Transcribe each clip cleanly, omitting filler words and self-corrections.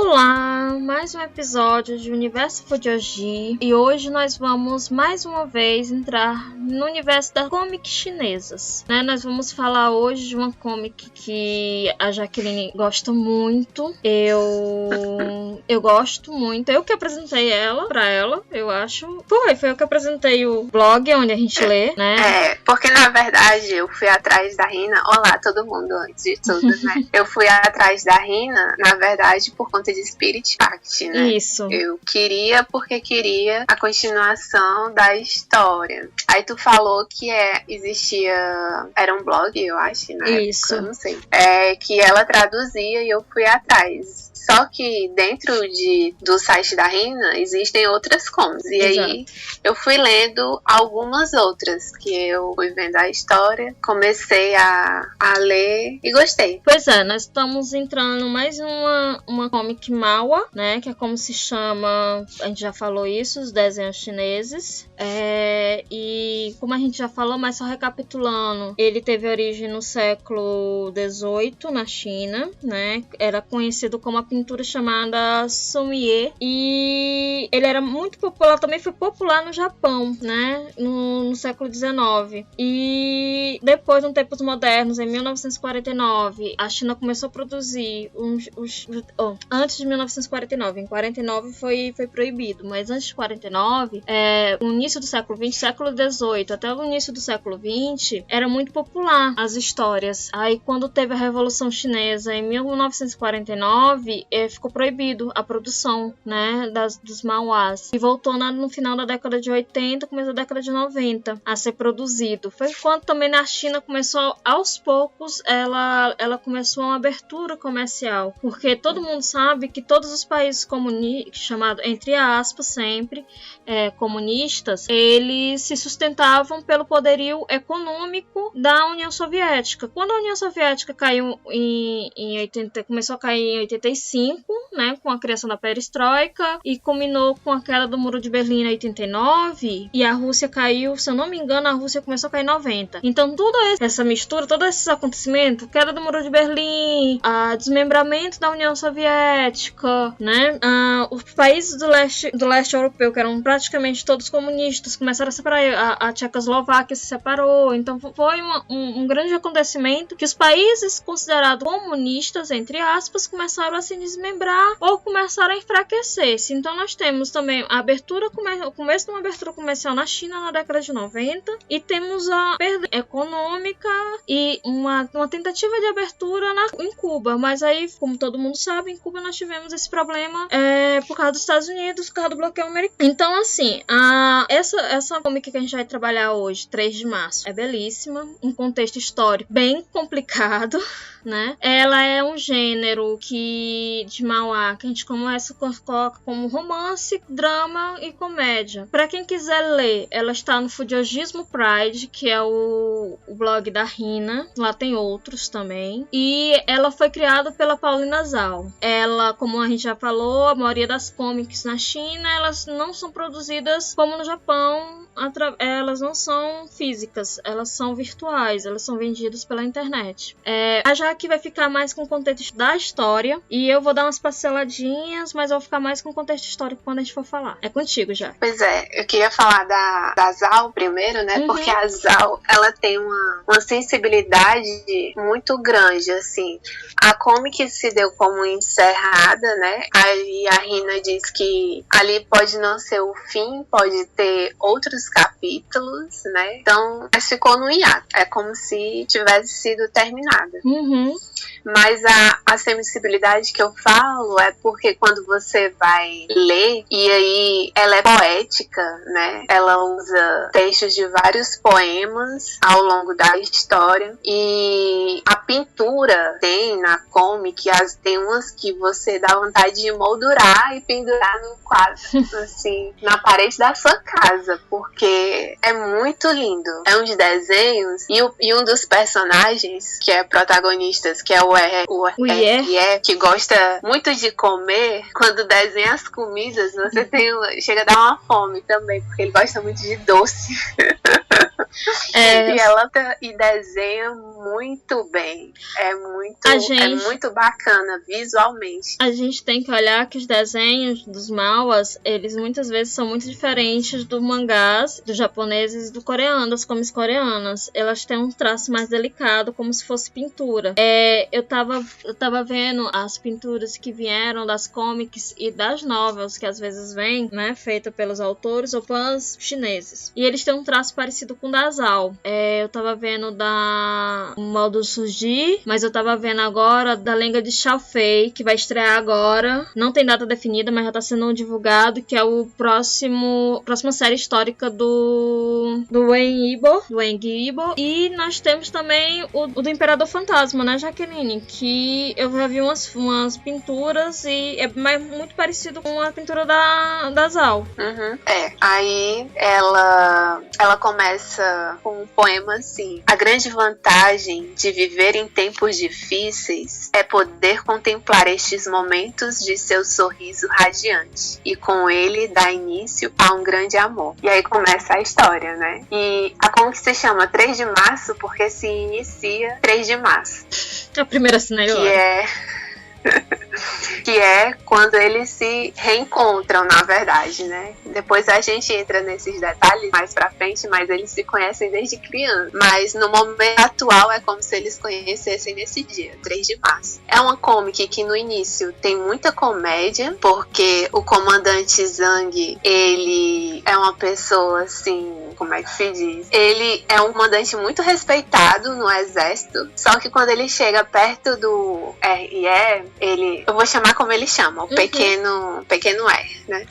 Olá, mais um episódio de Universo Fujoshi e hoje nós vamos mais uma vez entrar no universo das comics chinesas, né? Nós vamos falar hoje de uma comic que a Jaqueline gosta muito, eu gosto muito, eu que apresentei ela pra ela, eu acho. Foi eu que apresentei o blog onde a gente lê, né? Porque na verdade eu fui atrás da Rina, olá todo mundo antes de tudo, né? Eu fui atrás da Rina, na verdade, por conta de Spirit Pact, né? Isso. Eu queria porque queria a continuação da história. Aí tu falou que existia, era um blog, eu acho, na Isso. época, eu não sei. Que ela traduzia e eu fui atrás. Só que dentro do site da Rina existem outras comics. E aí eu fui lendo algumas outras, que eu fui vendo a história, comecei a ler e gostei. Pois é, nós estamos entrando mais uma comic Manhwa, né, que é como se chama, a gente já falou isso, os desenhos chineses. E como a gente já falou, mas só recapitulando, ele teve origem no século XVIII na China, né, era conhecido como a pintura chamada Sumie, e ele era muito popular, também foi popular no Japão, né, no século XIX. E depois, no tempos modernos, em 1949, a China começou a produzir antes de 1949, em 49 foi proibido, mas antes de 49, no início do século XX, século XVIII até o início do século XX, era muito popular as histórias. Aí quando teve a Revolução Chinesa em 1949, ficou proibido a produção, né, dos manhwas, e voltou no final da década de 80, começo da década de 90 a ser produzido. Foi quando também na China começou, aos poucos, ela começou uma abertura comercial, porque todo mundo sabe que todos os países comunistas, chamado entre aspas sempre, comunistas, eles se sustentavam pelo poderio econômico da União Soviética. Quando a União Soviética caiu começou a cair em 85, né, com a criação da Perestroika, e culminou com a queda do Muro de Berlim em 89, e a Rússia caiu, se eu não me engano, a Rússia começou a cair em 90. Então toda essa mistura, todos esses acontecimentos, queda do Muro de Berlim, desmembramento da União Soviética, né, os países do leste europeu, que eram praticamente todos comunistas, começaram a separar, a Tchecoslováquia se separou. Então foi um grande acontecimento que os países considerados comunistas, entre aspas, começaram a se desmembrar ou começaram a enfraquecer-se. Então nós temos também o começo de uma abertura comercial na China na década de 90, e temos a perda econômica e uma tentativa de abertura em Cuba. Mas aí, como todo mundo sabe, em Cuba nós tivemos esse problema por causa dos Estados Unidos, por causa do bloqueio americano. Então, assim, essa comic que a gente vai trabalhar hoje, 3 de março, é belíssima, um contexto histórico bem complicado, né? Ela é um gênero de manhwa que a gente coloca como romance, drama e comédia. Para quem quiser ler, ela está no Fujojismo Pride, que é o blog da Rina. Lá tem outros também. E ela foi criada pela Paulina Zhao. Ela, como a gente já falou, a maioria das comics na China, elas não são produzidas como no Japão. Elas não são físicas, elas são virtuais, elas são vendidas pela internet. A Jaque vai ficar mais com o contexto da história, e eu vou dar umas pinceladinhas, mas eu vou ficar mais com o contexto histórico quando a gente for falar. É contigo, já. Pois eu queria falar da Zhao primeiro, né? Uhum. Porque a Zhao, ela tem uma sensibilidade muito grande, assim. A comic se deu como encerrada, né? Aí a Rina diz que ali pode não ser o fim, pode ter outros capítulos, né? Então, ficou no hiato. É como se tivesse sido terminada. Uhum. Mas a sensibilidade que eu falo é porque quando você vai ler, e aí ela é poética, né? Ela usa textos de vários poemas ao longo da história, e a pintura tem na comic, tem umas que você dá vontade de moldurar e pendurar no quadro, assim, na parede da sua casa, porque é muito lindo. É uns desenhos, e um dos personagens que é protagonista, que é o que gosta muito de comer, quando desenha as comidas, você chega a dar uma fome também, porque ele gosta muito de doce. E ela desenha muito bem. É muito bacana visualmente. A gente tem que olhar que os desenhos dos manhwas, eles muitas vezes são muito diferentes dos mangás, dos japoneses e do coreano, das comics coreanas. Elas têm um traço mais delicado, como se fosse pintura. Eu tava vendo as pinturas que vieram das comics e das novels, que às vezes vêm, né, feita pelos autores ou pelos chineses. E eles têm um traço parecido com o da Zao. Eu tava vendo da Modo Suji, mas eu tava vendo agora da Lenga de Xiaofei, que vai estrear agora. Não tem data definida, mas já tá sendo divulgado, que é o próxima série histórica do Wen Yibo. E nós temos também o do Imperador Fantasma, né, Jaqueline? Que eu já vi umas pinturas e é muito parecido com a pintura da Zao. Uhum. Aí ela começa com um poema assim: a grande vantagem de viver em tempos difíceis é poder contemplar estes momentos de seu sorriso radiante e com ele dar início a um grande amor. E aí começa a história, né? E a comic se chama 3 de março porque se inicia 3 de março. A primeira cenário. Que é quando eles se reencontram, na verdade, né? Depois a gente entra nesses detalhes mais pra frente, mas eles se conhecem desde criança. Mas no momento atual é como se eles conhecessem nesse dia, 3 de março. É uma comic que no início tem muita comédia, porque o comandante Zhang, ele é uma pessoa assim, como é que se diz? Ele é um comandante muito respeitado no exército, só que quando ele chega perto do RE, eu vou chamar como ele chama, o pequeno R, né?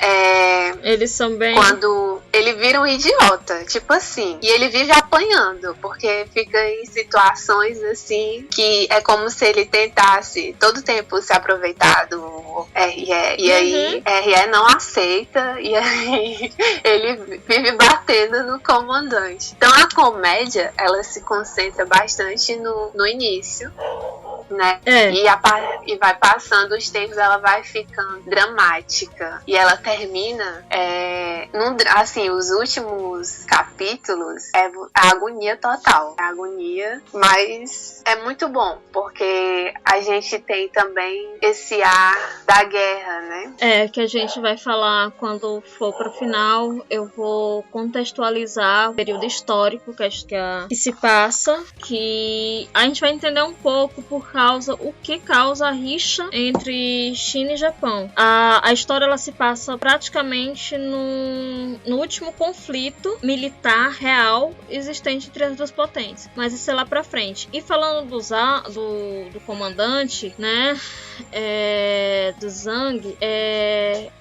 Eles são bem... Quando ele vira um idiota, tipo assim, e ele vive apanhando, porque fica em situações assim, que é como se ele tentasse todo tempo se aproveitar do RE, e aí RE não aceita, e aí ele vive batendo no comandante. Então a comédia, ela se concentra bastante no início, né? E vai passando os tempos, ela vai ficando dramática e ela termina assim, os últimos capítulos é a agonia total, mas é muito bom porque a gente tem também esse ar da guerra, né? Que a gente vai falar quando for pro final. Eu vou contextualizar o período histórico que se passa, que a gente vai entender um pouco o que causa a rixa entre China e Japão. A história ela se passa praticamente no último conflito militar real existente entre as duas potências, mas isso é lá pra frente. E falando do comandante, né, do Zhang,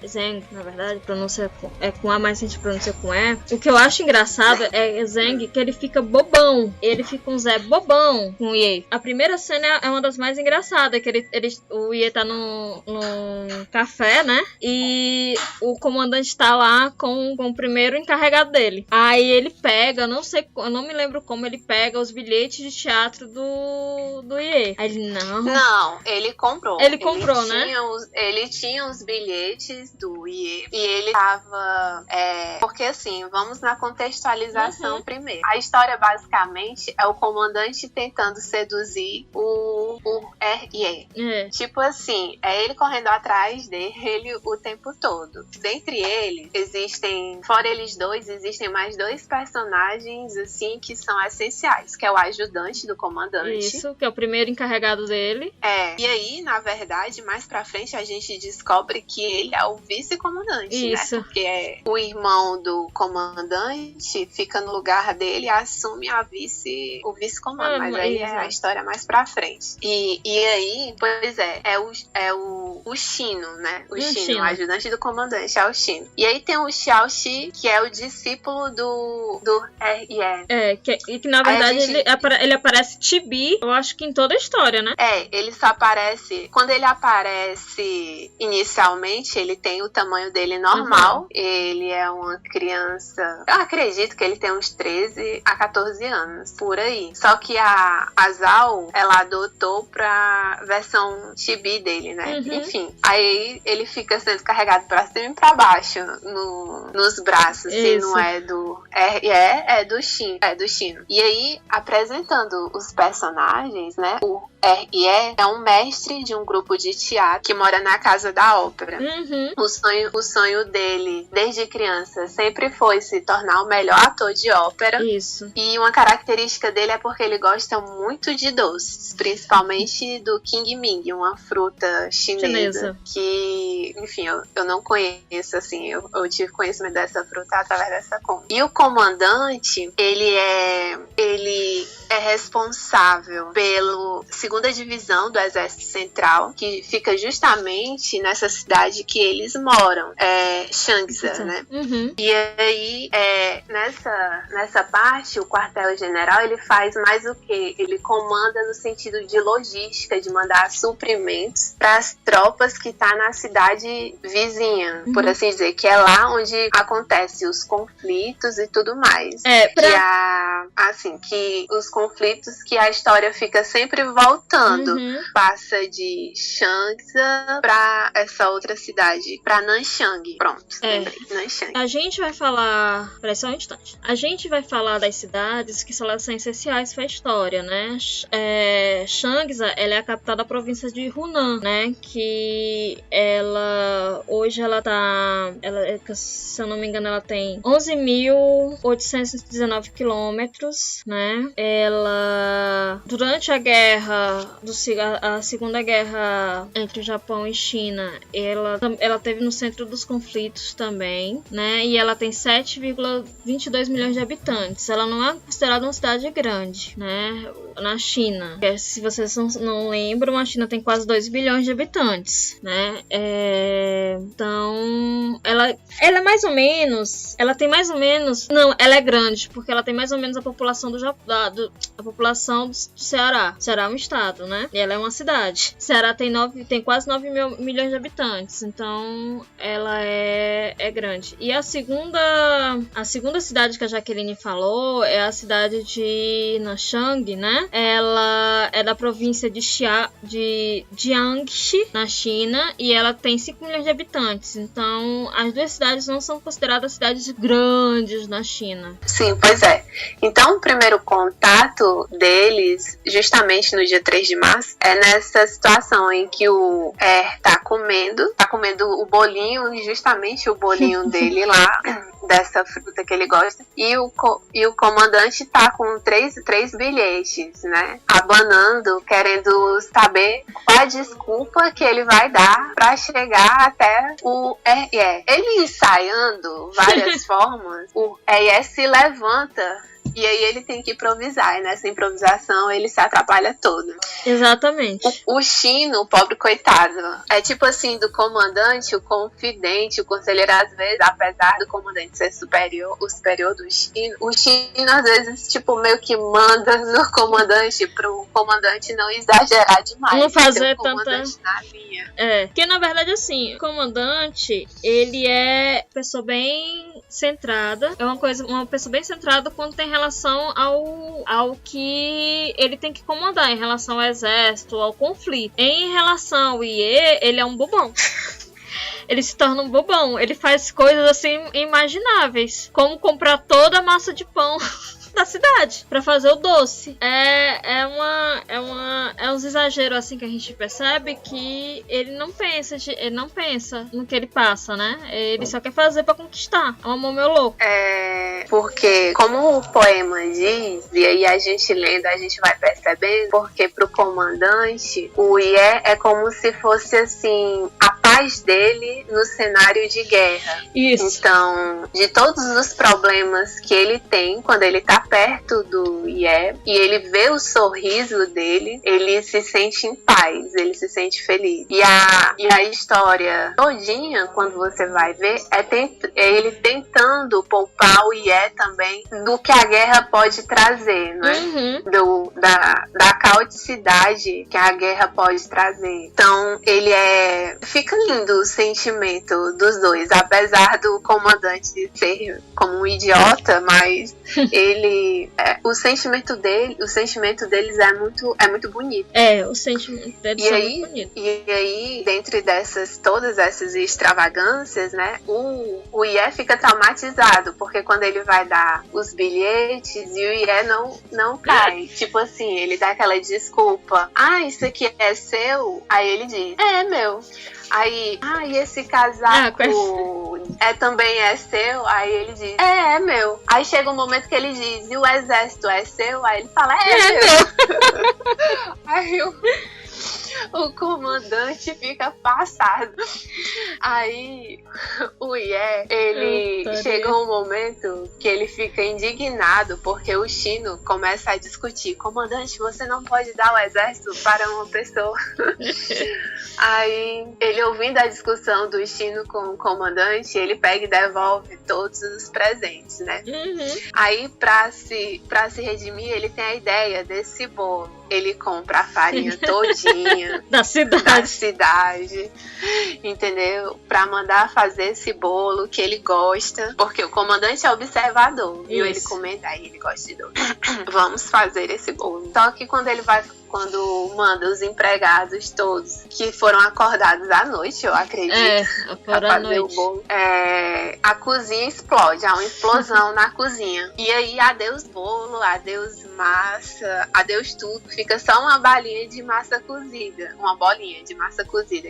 Zhang, na verdade, pronúncia é com A, mas a gente pronuncia com E. O que eu acho engraçado é Zhang, que ele fica bobão, ele fica um Zé bobão com o Ye. A primeira cena é uma das mais engraçadas, que o Ye tá num café, né, e o comandante tá lá com o primeiro encarregado dele. Aí ele pega, eu não me lembro como, ele pega os bilhetes de teatro do Ye. Aí ele, não, ele comprou. Ele comprou, né? Ele tinha os bilhetes do Ye e ele tava... porque assim, vamos na contextualização primeiro. A história basicamente é o comandante tentando seduzir o Ye. Tipo assim, é ele correndo atrás dele o tempo todo. Dentre eles, fora eles dois, existem mais 2 personagens assim que são essenciais, que é o ajudante do comandante. Isso, que é o primeiro encarregado dele. E aí, na verdade, mais pra frente a gente descobre que ele é o vice-comandante, né? Porque o irmão do comandante fica no lugar dele e assume o vice-comando. Mas aí é a história mais pra frente. E aí, pois é o Shino, né? O Shino, o ajudante do comandante, é o Shino. E aí tem o Xiaoxi, que é o discípulo do RE. Que na verdade ele aparece Chibi, eu acho que em toda a história, né? Ele só aparece... Quando ele aparece inicialmente, ele tem o tamanho dele normal. Ele é uma criança... Eu acredito que ele tem uns 13 a 14 anos, por aí. Só que a Zao, ela adotou mudou pra versão chibi dele, né? Uhum. Enfim, aí ele fica sendo carregado pra cima e pra baixo nos braços. Isso. Se não é do R, é do Shino. E aí, apresentando os personagens, né? O R.E. é um mestre de um grupo de teatro que mora na Casa da Ópera. Uhum. O sonho dele, desde criança, sempre foi se tornar o melhor ator de ópera. Isso. E uma característica dele é porque ele gosta muito de doces, principalmente do King Ming, uma fruta chinesa. Que, enfim, eu não conheço, assim, eu tive conhecimento dessa fruta através dessa conta. E o comandante, ele é responsável pela segunda divisão do Exército Central, que fica justamente nessa cidade que eles moram, Changsha, né? Uhum. E aí, nessa parte, o quartel-general, ele faz mais o quê? Ele comanda no sentido de logística, de mandar suprimentos para as tropas que tá na cidade vizinha, por assim dizer, que é lá onde acontecem os conflitos e tudo mais. Que os conflitos que a história fica sempre voltando. Uhum. Passa de Changsha pra essa outra cidade, pra Nanchang. Pronto, lembrei, Nanchang. A gente vai falar... Peraí só um instante. A gente vai falar das cidades que são essenciais para a história, né? Changsha, ela é a capital da província de Hunan, né? Que hoje ela tá... se eu não me engano, ela tem 11.819 quilômetros, né? Ela... Durante a Segunda Guerra entre o Japão e China, ela teve no centro dos conflitos também, né? E ela tem 7,22 milhões de habitantes. Ela não é considerada uma cidade grande, né? Na China. Se vocês não lembram, a China tem quase 2 bilhões de habitantes, né? Então, ela é mais ou menos... Ela tem mais ou menos... Não, ela é grande, porque ela tem mais ou menos a população a população do Ceará. Ceará é um estado, né? E ela é uma cidade. Ceará tem quase 9 milhões de habitantes. Então, ela é grande. E a segunda cidade que a Jaqueline falou é a cidade de Nanchang, né? Ela é da província de Jiangxi, na China, e ela tem 5 milhões de habitantes. Então, as duas cidades não são consideradas cidades grandes na China. Sim, pois é. Então, o primeiro contato deles, justamente no dia 3 de março, é nessa situação em que o tá comendo o bolinho, justamente o bolinho dele lá, dessa fruta que ele gosta, e o comandante tá com três bilhetes, né, abanando, querendo saber qual a desculpa que ele vai dar pra chegar até o R.E. Ele ensaiando várias formas, o R.E. se levanta e aí ele tem que improvisar, e nessa improvisação ele se atrapalha todo. Exatamente. O Shino, o pobre coitado, é tipo assim, do comandante, o confidente, o conselheiro, às vezes, apesar do comandante ser o superior do Shino, o Shino às vezes, tipo, meio que manda no comandante pro comandante não exagerar demais. Não fazer tanta... na linha. Porque na verdade, assim, o comandante, ele é pessoa bem centrada, é uma pessoa bem centrada quando tem relação ao que ele tem que comandar, em relação ao exército, ao conflito. Em relação ao IE, ele é um bobão. Ele se torna um bobão. Ele faz coisas assim imagináveis, como comprar toda a massa de pão da cidade pra fazer o doce. É uns exageros assim que a gente percebe que ele não pensa no que ele passa, né? Ele só quer fazer pra conquistar. É um amor meu louco. Porque como o poema diz, e aí a gente lendo, a gente vai percebendo, porque pro comandante o IE é como se fosse assim a paz dele no cenário de guerra. Isso. Então, de todos os problemas que ele tem quando ele tá perto do IE e ele vê o sorriso dele, ele se sente em paz, ele se sente feliz. E a história todinha, quando você vai ver, é ele tentando poupar o IE também do que a guerra pode trazer, né? Uhum. Da caoticidade que a guerra pode trazer. Então, ele fica lindo o sentimento dos dois, apesar do comandante ser como um idiota, mas o sentimento deles é muito bonito. O sentimento deles é muito bonito. E aí, dentre todas essas extravagâncias, né, o Ye fica traumatizado, porque quando ele vai dar os bilhetes e o Ye não cai. Tipo assim, ele dá aquela desculpa. Isso aqui é seu? Aí ele diz, é meu. Aí, e esse casaco também é seu? Aí ele diz, é meu. Aí chega um momento que ele diz, e o exército é seu? Aí ele fala, é meu. Aí o comandante fica passado. Aí o Ye, ele chega um momento que ele fica indignado porque o Shino começa a discutir. Comandante, você não pode dar o exército para uma pessoa. Aí ele, ouvindo a discussão do Shino com o comandante, ele pega e devolve todos os presentes, né? Aí pra se redimir, ele tem a ideia desse bolo. Ele compra a farinha todinha da cidade, entendeu? Pra mandar fazer esse bolo que ele gosta, porque o comandante é observador, viu? Ele comenta, aí ele gosta de doce. Vamos fazer esse bolo. Só que quando manda os empregados todos, que foram acordados à noite, eu acredito, pra fazer o bolo, a cozinha explode, há uma explosão na cozinha. E aí, adeus bolo, adeus massa, adeus tudo, fica só uma bolinha de massa cozida,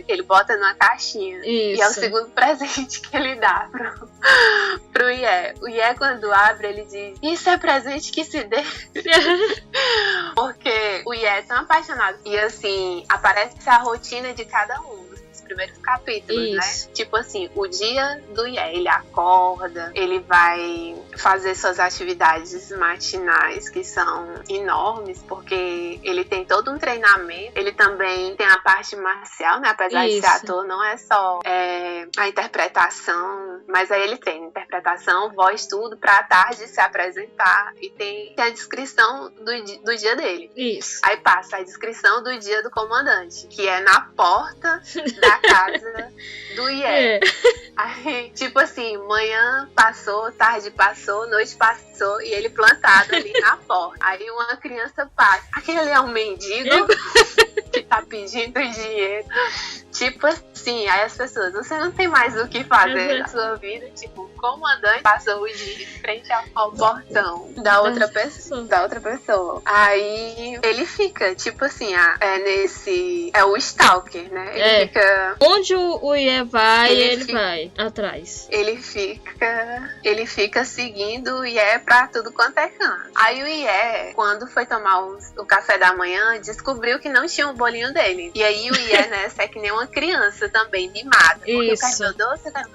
que ele bota numa caixinha. Isso. E é o segundo presente que ele dá pro Ye. O Ye, quando abre, ele diz, isso é presente que se dê. Porque o Ye é tão apaixonado. E assim, aparece a rotina de cada um dos primeiros capítulos, né? Tipo assim, o dia do Ye, ele acorda, ele vai fazer suas atividades matinais, que são enormes, porque ele tem todo um treinamento. Ele também tem a parte marcial, né? Apesar de ser ator, não é só a interpretação, mas aí ele tem interpretação, voz, tudo, pra tarde se apresentar. E tem a descrição do dia dele. Isso. Aí passa a descrição do dia do comandante, que é na porta da casa do Ye. Aí, tipo assim, manhã passou, tarde passou, noite passou, e ele plantado ali na porta. Aí uma criança passa. Aquele é um mendigo que tá pedindo dinheiro. Tipo assim, aí as pessoas, você não tem mais o que fazer na sua vida. Tipo, o comandante passou o dia em frente ao portão da outra pessoa. Aí ele fica, tipo assim, é o stalker, né? Ele fica... Onde o Ye vai, ele vai atrás. Ele fica seguindo o Ye pra tudo quanto é canto. Aí o Ye, quando foi tomar o café da manhã, descobriu que não tinha o bolinho dele. E aí o Ye, né, é que nem uma criança também, mimada. Porque eu quero meu doce, eu quero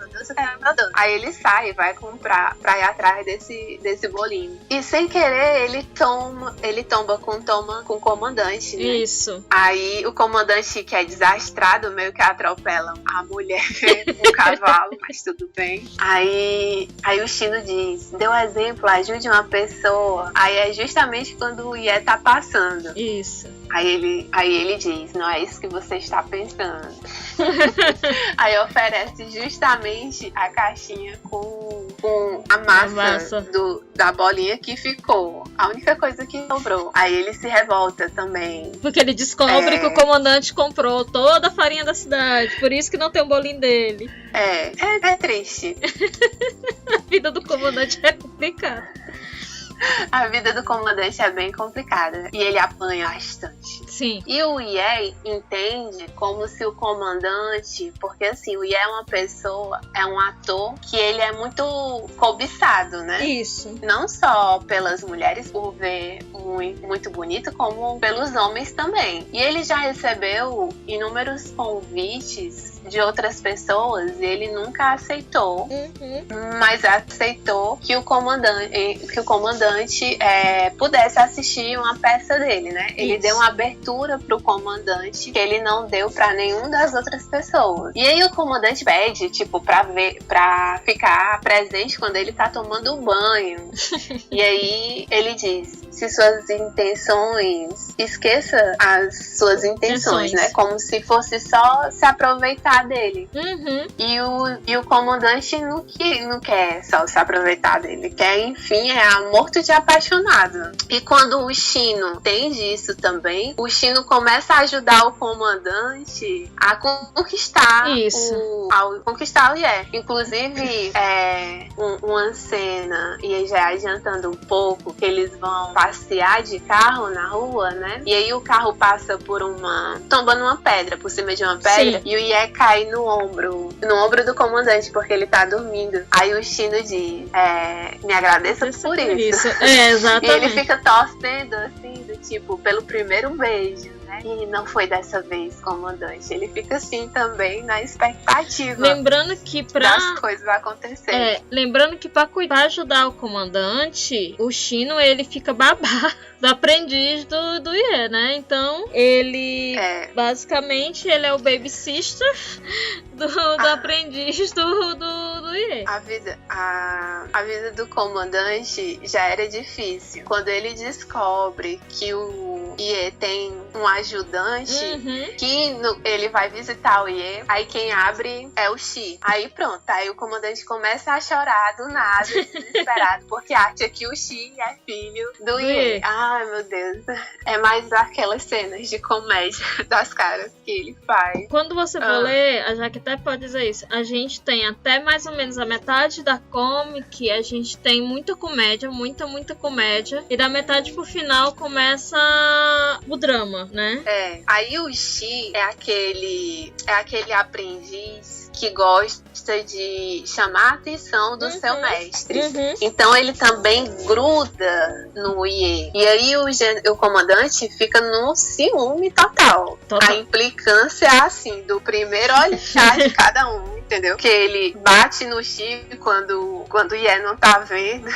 meu doce. Aí ele sai e vai comprar pra ir atrás desse bolinho. E sem querer, ele tomba com o comandante, né? Isso. Aí o comandante, que é desastrado, meio que atropela a mulher com o cavalo, mas tudo bem. Aí o Shino diz, deu exemplo, ajude uma pessoa. Aí é justamente quando o Ye tá passando. Isso. Aí ele diz, não é isso que você está pensando. Aí oferece justamente a caixinha com a massa da bolinha que ficou. A única coisa que sobrou. Aí ele se revolta também. Porque ele descobre que o comandante comprou toda a farinha da cidade. Por isso que não tem o bolinho dele. É triste. A vida do comandante é complicada. A vida do comandante é bem complicada. E ele apanha bastante. Sim. E o Ye entende como se o comandante... Porque assim, o Ye é uma pessoa, é um ator que ele é muito cobiçado, né? Isso. Não só pelas mulheres, por ver muito bonito, como pelos homens também. E ele já recebeu inúmeros convites de outras pessoas e ele nunca aceitou, mas aceitou que o comandante pudesse assistir uma peça dele, né? Ele deu uma abertura pro comandante que ele não deu pra nenhuma das outras pessoas. E aí o comandante pede, tipo, pra ficar presente quando ele tá tomando banho. E aí ele diz, se suas intenções, esqueça as suas intenções, né? Como se fosse só se aproveitar dele. E o comandante não quer só se aproveitar dele, quer, enfim, morto de apaixonado. E quando o Shino entende isso também, o Shino começa a ajudar o comandante a conquistar conquistar o Ye. Inclusive, uma cena, e aí já adiantando um pouco, que eles vão passear de carro na rua, né? E aí o carro passa tomba numa pedra, por cima de uma pedra. Sim. E o Ye cai no ombro do comandante, porque ele tá dormindo. Aí o Shino diz, me agradeça por isso. Exatamente. E ele fica torcendo, assim, do tipo, pelo primeiro beijo, né? E não foi dessa vez, comandante. Ele fica assim também, na expectativa. Lembrando que das coisas acontecerem. Lembrando que pra ajudar o comandante, o Shino, ele fica babá do aprendiz do Ye, né? Então, ele basicamente, ele é o baby sister do aprendiz do Ye. A vida do comandante já era difícil. Quando ele descobre que o Ye tem um ajudante, que ele vai visitar o Ye, aí quem abre é o Shi. Aí pronto, aí o comandante começa a chorar do nada, desesperado, porque acha que o Shi é filho do Ye. Ai, meu Deus. É mais aquelas cenas de comédia das caras que ele faz. Quando você for ler, a Jaque até pode dizer isso, a gente tem até mais ou menos a metade da comic, a gente tem muita comédia, muita comédia, e da metade pro final começa o drama, né? Aí o Shi é aquele aprendiz que gosta de chamar a atenção do seu mestre. Então ele também gruda no Ye. E aí o comandante fica num ciúme total. A implicância é assim, do primeiro olhar de cada um, entendeu? Que ele bate no Shi quando o Ye não tá vendo.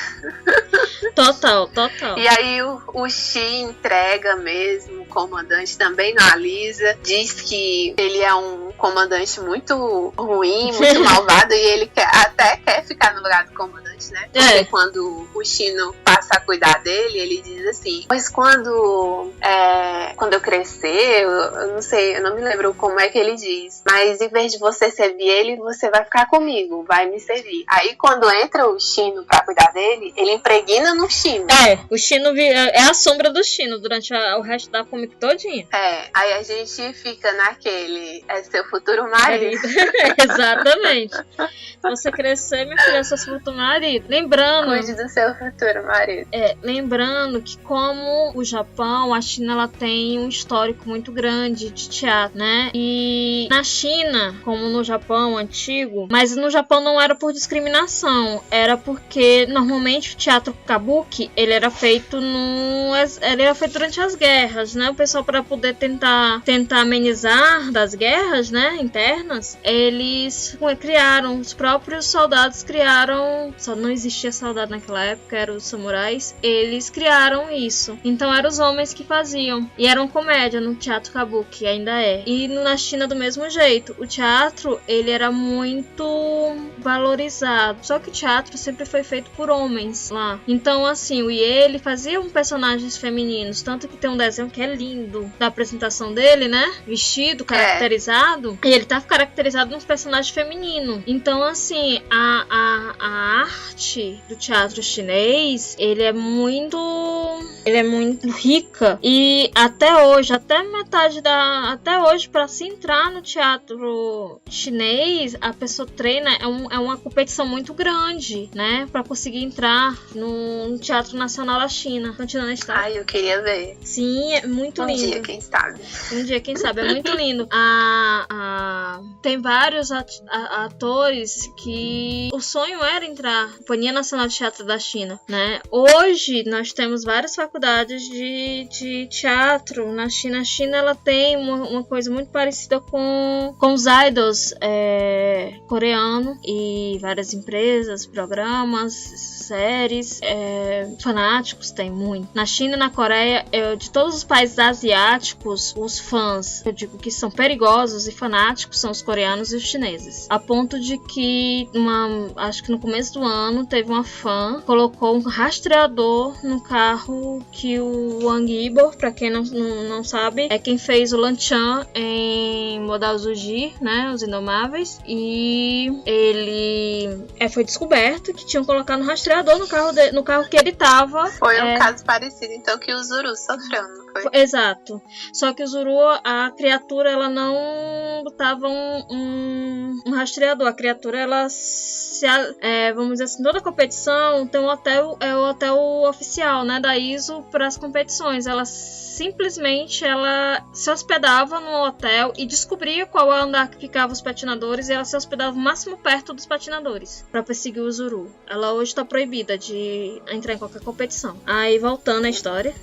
Total. E aí o Shi entrega mesmo, o comandante também não alisa, diz que ele é um comandante muito ruim, muito malvado, e ele até quer ficar no lugar do comandante, né? Porque quando o Shino passa a cuidar dele, ele diz assim, mas quando eu crescer, eu não sei, eu não me lembro como é que ele diz, mas em vez de você servir ele, você vai ficar comigo, vai me servir. Aí quando entra o Shino pra cuidar dele, ele impregna no Shino. O Shino é a sombra do Shino durante o resto da comic todinha. Aí a gente fica naquele, seu futuro marido. Exatamente. Se você crescer, minha filha, é seu futuro marido. Lembrando... Cuide do seu futuro marido. Lembrando que como o Japão, a China, ela tem um histórico muito grande de teatro, né? E na China, como no Japão antigo, mas no Japão não era por discriminação, era porque normalmente o teatro kabuki, ele era feito durante as guerras, né? O pessoal, para poder tentar amenizar das guerras, né, internas, eles criaram, os próprios soldados criaram, só não existia soldado naquela época, eram os samurais, eles criaram isso. Então eram os homens que faziam. E era uma comédia no teatro kabuki, ainda é. E na China do mesmo jeito. O teatro, ele era muito valorizado. Só que o teatro sempre foi feito por homens lá. Então, assim, o Ye, ele fazia personagens femininos. Tanto que tem um desenho que é lindo da apresentação dele, né? Vestido, caracterizado. E ele tá caracterizado nos personagens femininos. Então, assim, a arte do teatro chinês, ele é muito rica. E até hoje, até hoje, pra se entrar no teatro chinês, a pessoa treina, é uma competição muito grande, né? Pra conseguir entrar no Teatro Nacional da China. Continuando a história. Ai, eu queria ver. Sim, é muito lindo. Um dia, quem sabe. Um dia, quem sabe. É muito lindo. Tem vários atores que o sonho era entrar na Companhia Nacional de Teatro da China, né? Hoje, nós temos várias faculdades de teatro na China. A China, ela tem uma coisa muito parecida com os idols coreano e várias empresas, programas, séries, fanáticos tem muito. Na China e na Coreia, de todos os países asiáticos, os fãs, eu digo que são perigosos e fanáticos, são os coreanos e os chineses. A ponto de que, acho que no começo do ano, teve uma fã que colocou um rastreador no carro que o Wang Yibo, pra quem não sabe, é quem fez o Lan Chan em Modal Zuji, né, Os Indomáveis, e ele foi descoberto que tinham colocado um rastreador no carro que ele tava. Foi um caso parecido, então, que o Zuru sofreu, não foi? Exato. Só que o Zuru, a criatura, ela não botava um rastreador. A criatura, ela vamos dizer assim, toda competição tem um hotel, o hotel oficial, né, da ISO para as competições. Ela simplesmente se hospedava no hotel e descobria qual andar que ficavam os patinadores, e ela se hospedava o máximo perto dos patinadores para perseguir o Zuru. Ela hoje está proibida de entrar em qualquer competição. Aí, voltando à história.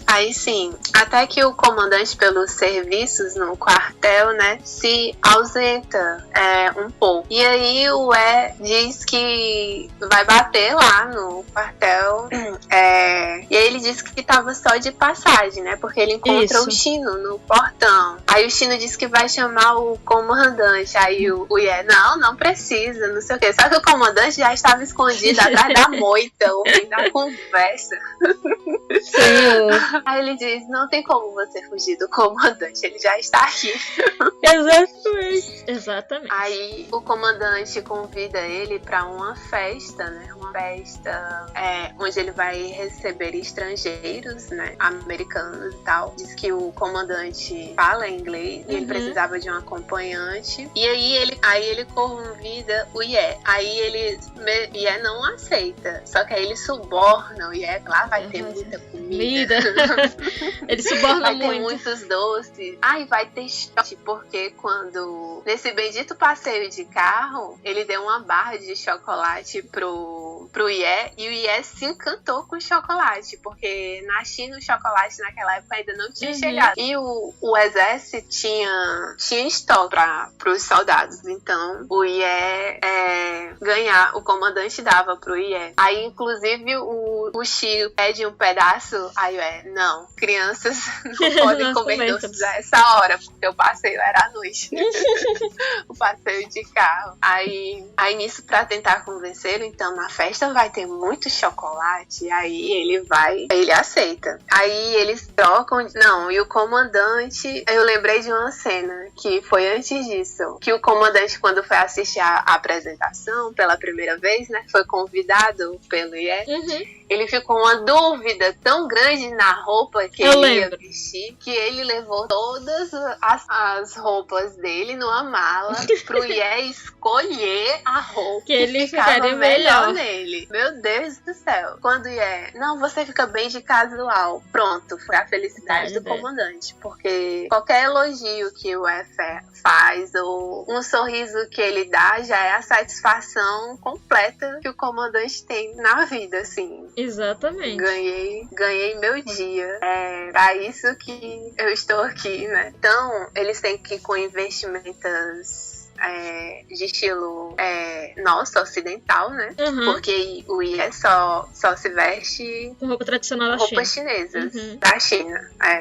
Aí sim, até que o comandante pelos serviços no quartel, né, se ausenta um pouco. E aí o diz que vai bater lá no quartel. E aí ele disse que tava só de passagem, né? Porque ele encontra o Shino no portão. Aí o Shino disse que vai chamar o comandante. Aí o Ye, não precisa, não sei o quê. Só que o comandante já estava escondido atrás da moita, ouvindo a conversa. Sim. Aí ele diz, não tem como você fugir do comandante, ele já está aqui. Exatamente. Aí o comandante convida ele para uma festa, né? Uma festa onde ele vai receber estrangeiros, né? Americanos e tal. Diz que o comandante fala inglês e ele precisava de um acompanhante. E aí ele convida o Ye. Aí Ye não aceita. Só que aí ele suborna o Ye. Lá vai ter muita comida. Ele suborna muito. Vai ter muitos doces. E vai ter shot, porque nesse bendito passeio de carro, ele deu uma barra de chocolate pro Ye, e o Ye se encantou com o chocolate, porque na China o chocolate naquela época ainda não tinha chegado. E o exército tinha estoque para os soldados, então o Ye o comandante dava pro Ye. Aí inclusive o Shio pede um pedaço, aí o Ye, não, crianças não podem comer doces a essa hora, porque o passeio era à noite. O passeio de carro. Aí nisso, pra tentar convencê-lo, então na festa vai ter muito chocolate. Aí ele aceita. Aí eles trocam. Não, e o comandante, eu lembrei de uma cena que foi antes disso, que o comandante, quando foi assistir a apresentação pela primeira vez, né, foi convidado pelo Ye. Ele ficou uma dúvida tão grande na roupa que ele ia vestir, que ele levou todas as roupas dele numa mala pro Ye escolher a roupa que ele ficaria melhor nele. Meu Deus do céu. Quando o Ye, não, você fica bem de casual. Pronto, foi a felicidade do comandante. Porque qualquer elogio que o Ye faz, ou um sorriso que ele dá, já é a satisfação completa que o comandante tem na vida, assim. Exatamente. Ganhei meu dia. É pra isso que eu estou aqui, né? Então, eles têm que ir com investimentos de estilo nosso, ocidental, né? Porque o Ye só se veste com roupa tradicional da roupas chinesas da China.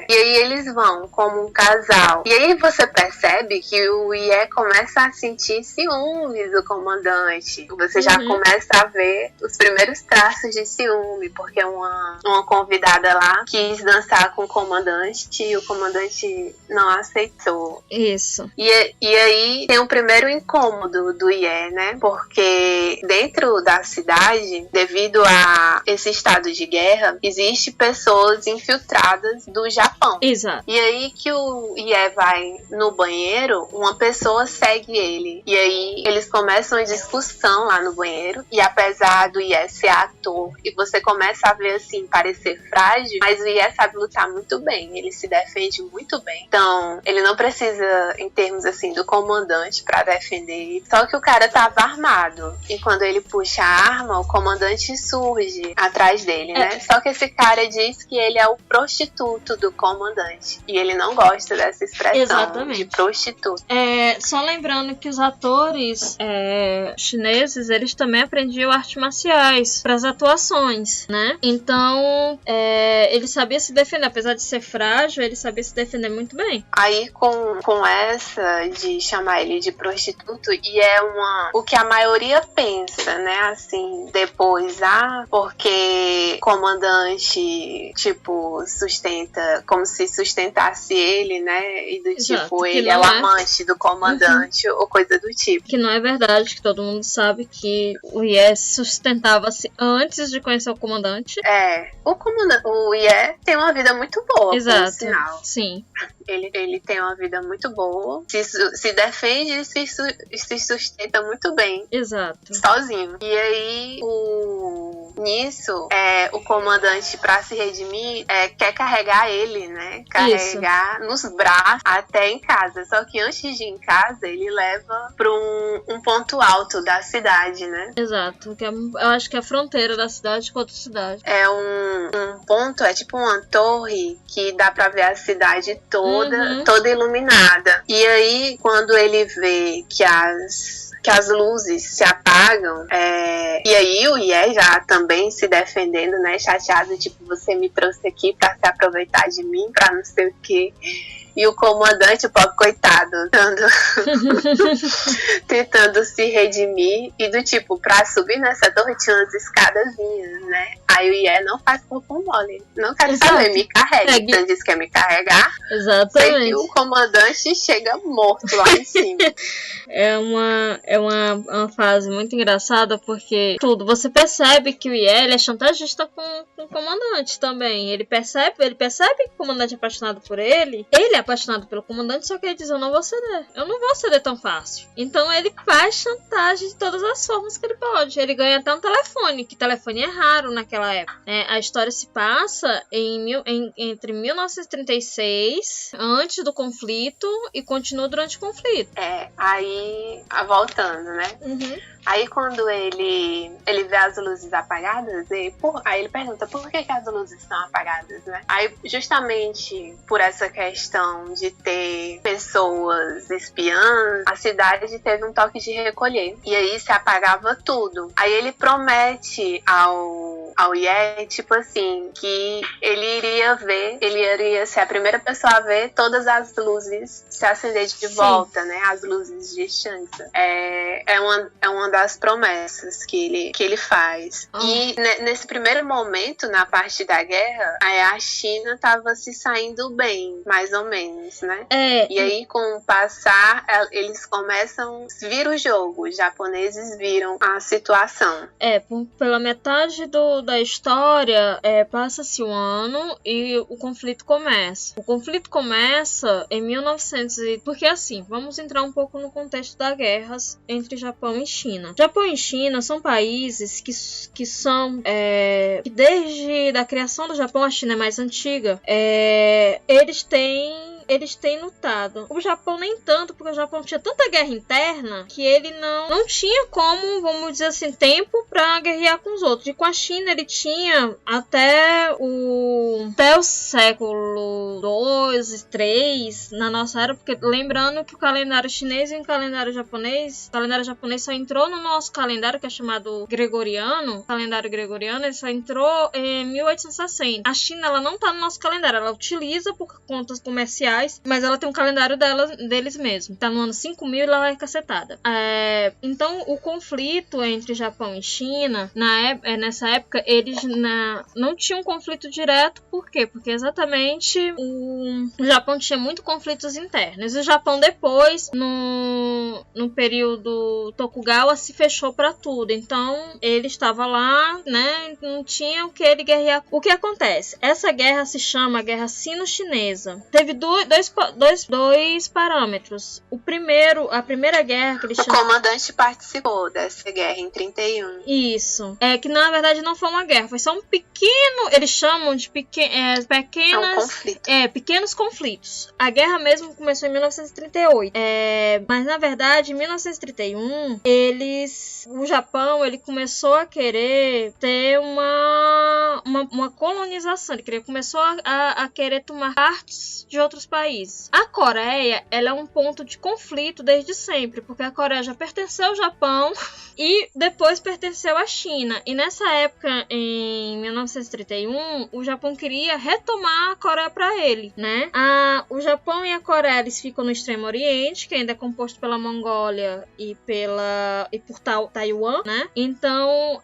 E aí eles vão como um casal. E aí você percebe que o Ye começa a sentir ciúmes do comandante. Você já começa a ver os primeiros traços de ciúme, porque uma convidada lá quis dançar com o comandante e o comandante não aceitou. Isso. E aí tem o primeiro incômodo do Ye, né? Porque dentro da cidade, devido a esse estado de guerra, existe pessoas infiltradas do Japão. Exato. E aí que o Ye vai no banheiro, uma pessoa segue ele. E aí eles começam uma discussão lá no banheiro. E apesar do Ye ser ator, e você começa a ver assim, parecer frágil, mas o Ye sabe lutar muito bem. Ele se defende muito bem. Então, ele não precisa, em termos assim, do comandante pra pra defender. Só que o cara tava armado. E quando ele puxa a arma, o comandante surge atrás dele, né? Só que esse cara diz que ele é o prostituto do comandante. E ele não gosta dessa expressão de prostituto. Só lembrando que os atores chineses, eles também aprendiam artes marciais para as atuações, né? Então, ele sabia se defender. Apesar de ser frágil, ele sabia se defender muito bem. Aí, com essa de chamar ele de prostituto, e o que a maioria pensa, né? Assim, depois, porque comandante, tipo, sustenta, como se sustentasse ele, né? E do tipo, ele é o amante do comandante, ou coisa do tipo. Que não é verdade, que todo mundo sabe que o Ye sustentava-se antes de conhecer o comandante. O Ye tem uma vida muito boa, exato, por sinal. Sim. Ele tem uma vida muito boa, se defende e se sustenta muito bem. Exato. Sozinho. E aí, nisso, o comandante, pra se redimir, quer carregar ele, né? Carregar nos braços até em casa. Só que antes de ir em casa, ele leva pra um ponto alto da cidade, né? Exato. Que eu acho que é a fronteira da cidade com outra cidade. É um ponto, é tipo uma torre que dá pra ver a cidade toda iluminada. E aí, quando ele vê que as luzes se apagam, e aí o Ye já também se defendendo, né, chateado, tipo, você me trouxe aqui pra se aproveitar de mim, pra não sei o quê. E o comandante, o pobre coitado, tentando se redimir. E do tipo, pra subir nessa torre tinha umas escadazinhas, né? Aí o Ye não faz corpo mole. Não quero saber, me carrega. Então diz que quer me carregar. Exatamente. E o comandante chega morto lá em cima. É uma fase muito engraçada, porque você percebe que o Ye é chantagista com o comandante também. Ele percebe que o comandante é apaixonado por ele. Ele é apaixonado pelo comandante, só que ele diz, eu não vou ceder tão fácil. Então ele faz chantagem de todas as formas que ele pode. Ele ganha até um telefone, que telefone é raro naquela época. A história se passa entre 1936, antes do conflito, e continua durante o conflito. Aí, voltando, né? Aí quando ele vê as luzes apagadas, aí ele pergunta por que as luzes estão apagadas, né? Aí justamente por essa questão de ter pessoas espiãs, a cidade teve um toque de recolher. E aí se apagava tudo. Aí ele promete ao Ye, tipo assim, que ele iria ser a primeira pessoa a ver todas as luzes se acender de volta, né? As luzes de Changsha. É uma das promessas que ele faz. E nesse primeiro momento, na parte da guerra, a China estava se saindo bem, mais ou menos, né? E aí, com o passar, eles começam a vir o jogo. Os japoneses viram a situação. Pela metade da história, passa-se um ano e o conflito começa. O conflito começa em 1900 porque assim, vamos entrar um pouco no contexto das guerras entre Japão e China. Japão e China são países que são que desde a criação do Japão, a China é mais antiga, eles têm lutado. O Japão nem tanto, porque o Japão tinha tanta guerra interna que ele não tinha como, vamos dizer assim, tempo pra guerrear com os outros. E com a China ele tinha até o século 2 e 3 na nossa era, porque lembrando que o calendário chinês e o calendário japonês só entrou no nosso calendário, que é chamado gregoriano. O calendário gregoriano, ele só entrou em 1860. A China, ela não tá no nosso calendário, ela utiliza por contas comerciais, mas ela tem um calendário deles mesmo. Tá no ano 5000 e ela vai cacetada. Então, o conflito entre Japão e China, nessa época, eles não tinham um conflito direto. Por quê? Porque exatamente o Japão tinha muitos conflitos internos. E o Japão depois, no período Tokugawa, se fechou para tudo. Então, ele estava lá, né? Não tinha o que ele guerrear. O que acontece? Essa guerra se chama Guerra Sino-Chinesa. Teve dois parâmetros. A primeira guerra que eles chamam... O comandante participou dessa guerra em 31. Isso. É que na verdade não foi uma guerra, foi só um pequeno... Eles chamam de pequenos conflitos. A guerra mesmo começou em 1938. Mas na verdade, em 1931, o Japão ele começou a querer ter uma colonização. Ele começou a querer tomar partes de outros países. A Coreia, ela é um ponto de conflito desde sempre, porque a Coreia já pertenceu ao Japão e depois pertenceu à China. E nessa época, em 1931, o Japão queria retomar a Coreia para ele, né? O Japão e a Coreia, eles ficam no Extremo Oriente, que ainda é composto pela Mongólia e por Taiwan, né? Então,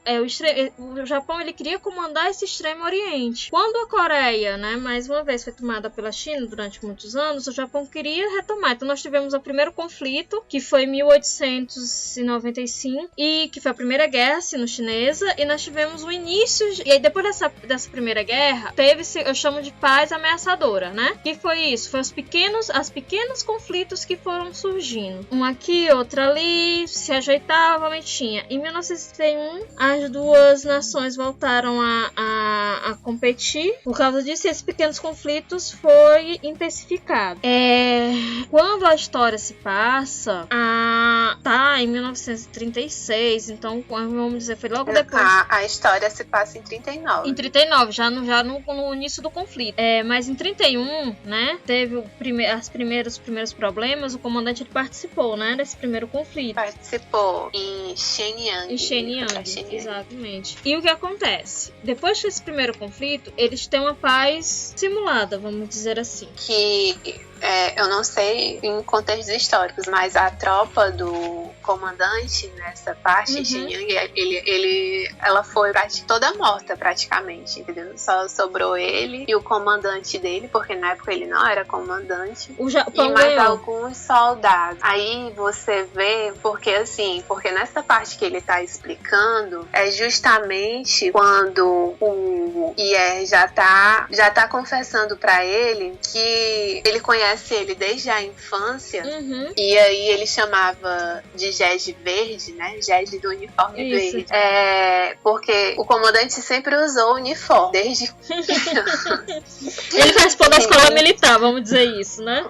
o Japão, ele queria comandar esse Extremo Oriente. Quando a Coreia, né, mais uma vez foi tomada pela China durante muitos anos, o Japão queria retomar. Então nós tivemos o primeiro conflito, que foi em 1895, e que foi a primeira guerra sino-chinesa, e nós tivemos o início, e aí depois dessa primeira guerra, teve-se, eu chamo de paz ameaçadora, né? Que foi isso, foi os pequenos conflitos que foram surgindo. Um aqui, outro ali, se ajeitava, mas tinha. Em 1931, as duas nações voltaram a competir. Por causa disso, esses pequenos conflitos foi intensificado. Quando a história se passa, em 1936, então vamos dizer, foi logo depois. A história se passa em 39. Em 39, já no início do conflito. Mas em 31, né, teve os primeiros problemas, o comandante ele participou, né, desse primeiro conflito. Participou em Shenyang. Exatamente. E o que acontece? Depois desse primeiro conflito, eles têm uma paz simulada, vamos dizer assim. Eu não sei em contextos históricos, mas a tropa do comandante nessa parte, Shenyang, ela foi toda morta praticamente, entendeu? Só sobrou ele e o comandante dele, porque na época ele não era comandante, e mais alguns soldados. Aí você vê, porque nessa parte que ele tá explicando, é justamente quando o Ye já tá confessando pra ele que ele conhece ele desde a infância, e aí ele chamava de Gege Verde, né? Gege do uniforme verde. Porque o comandante sempre usou o uniforme, desde ele participou da escola militar, vamos dizer isso, né?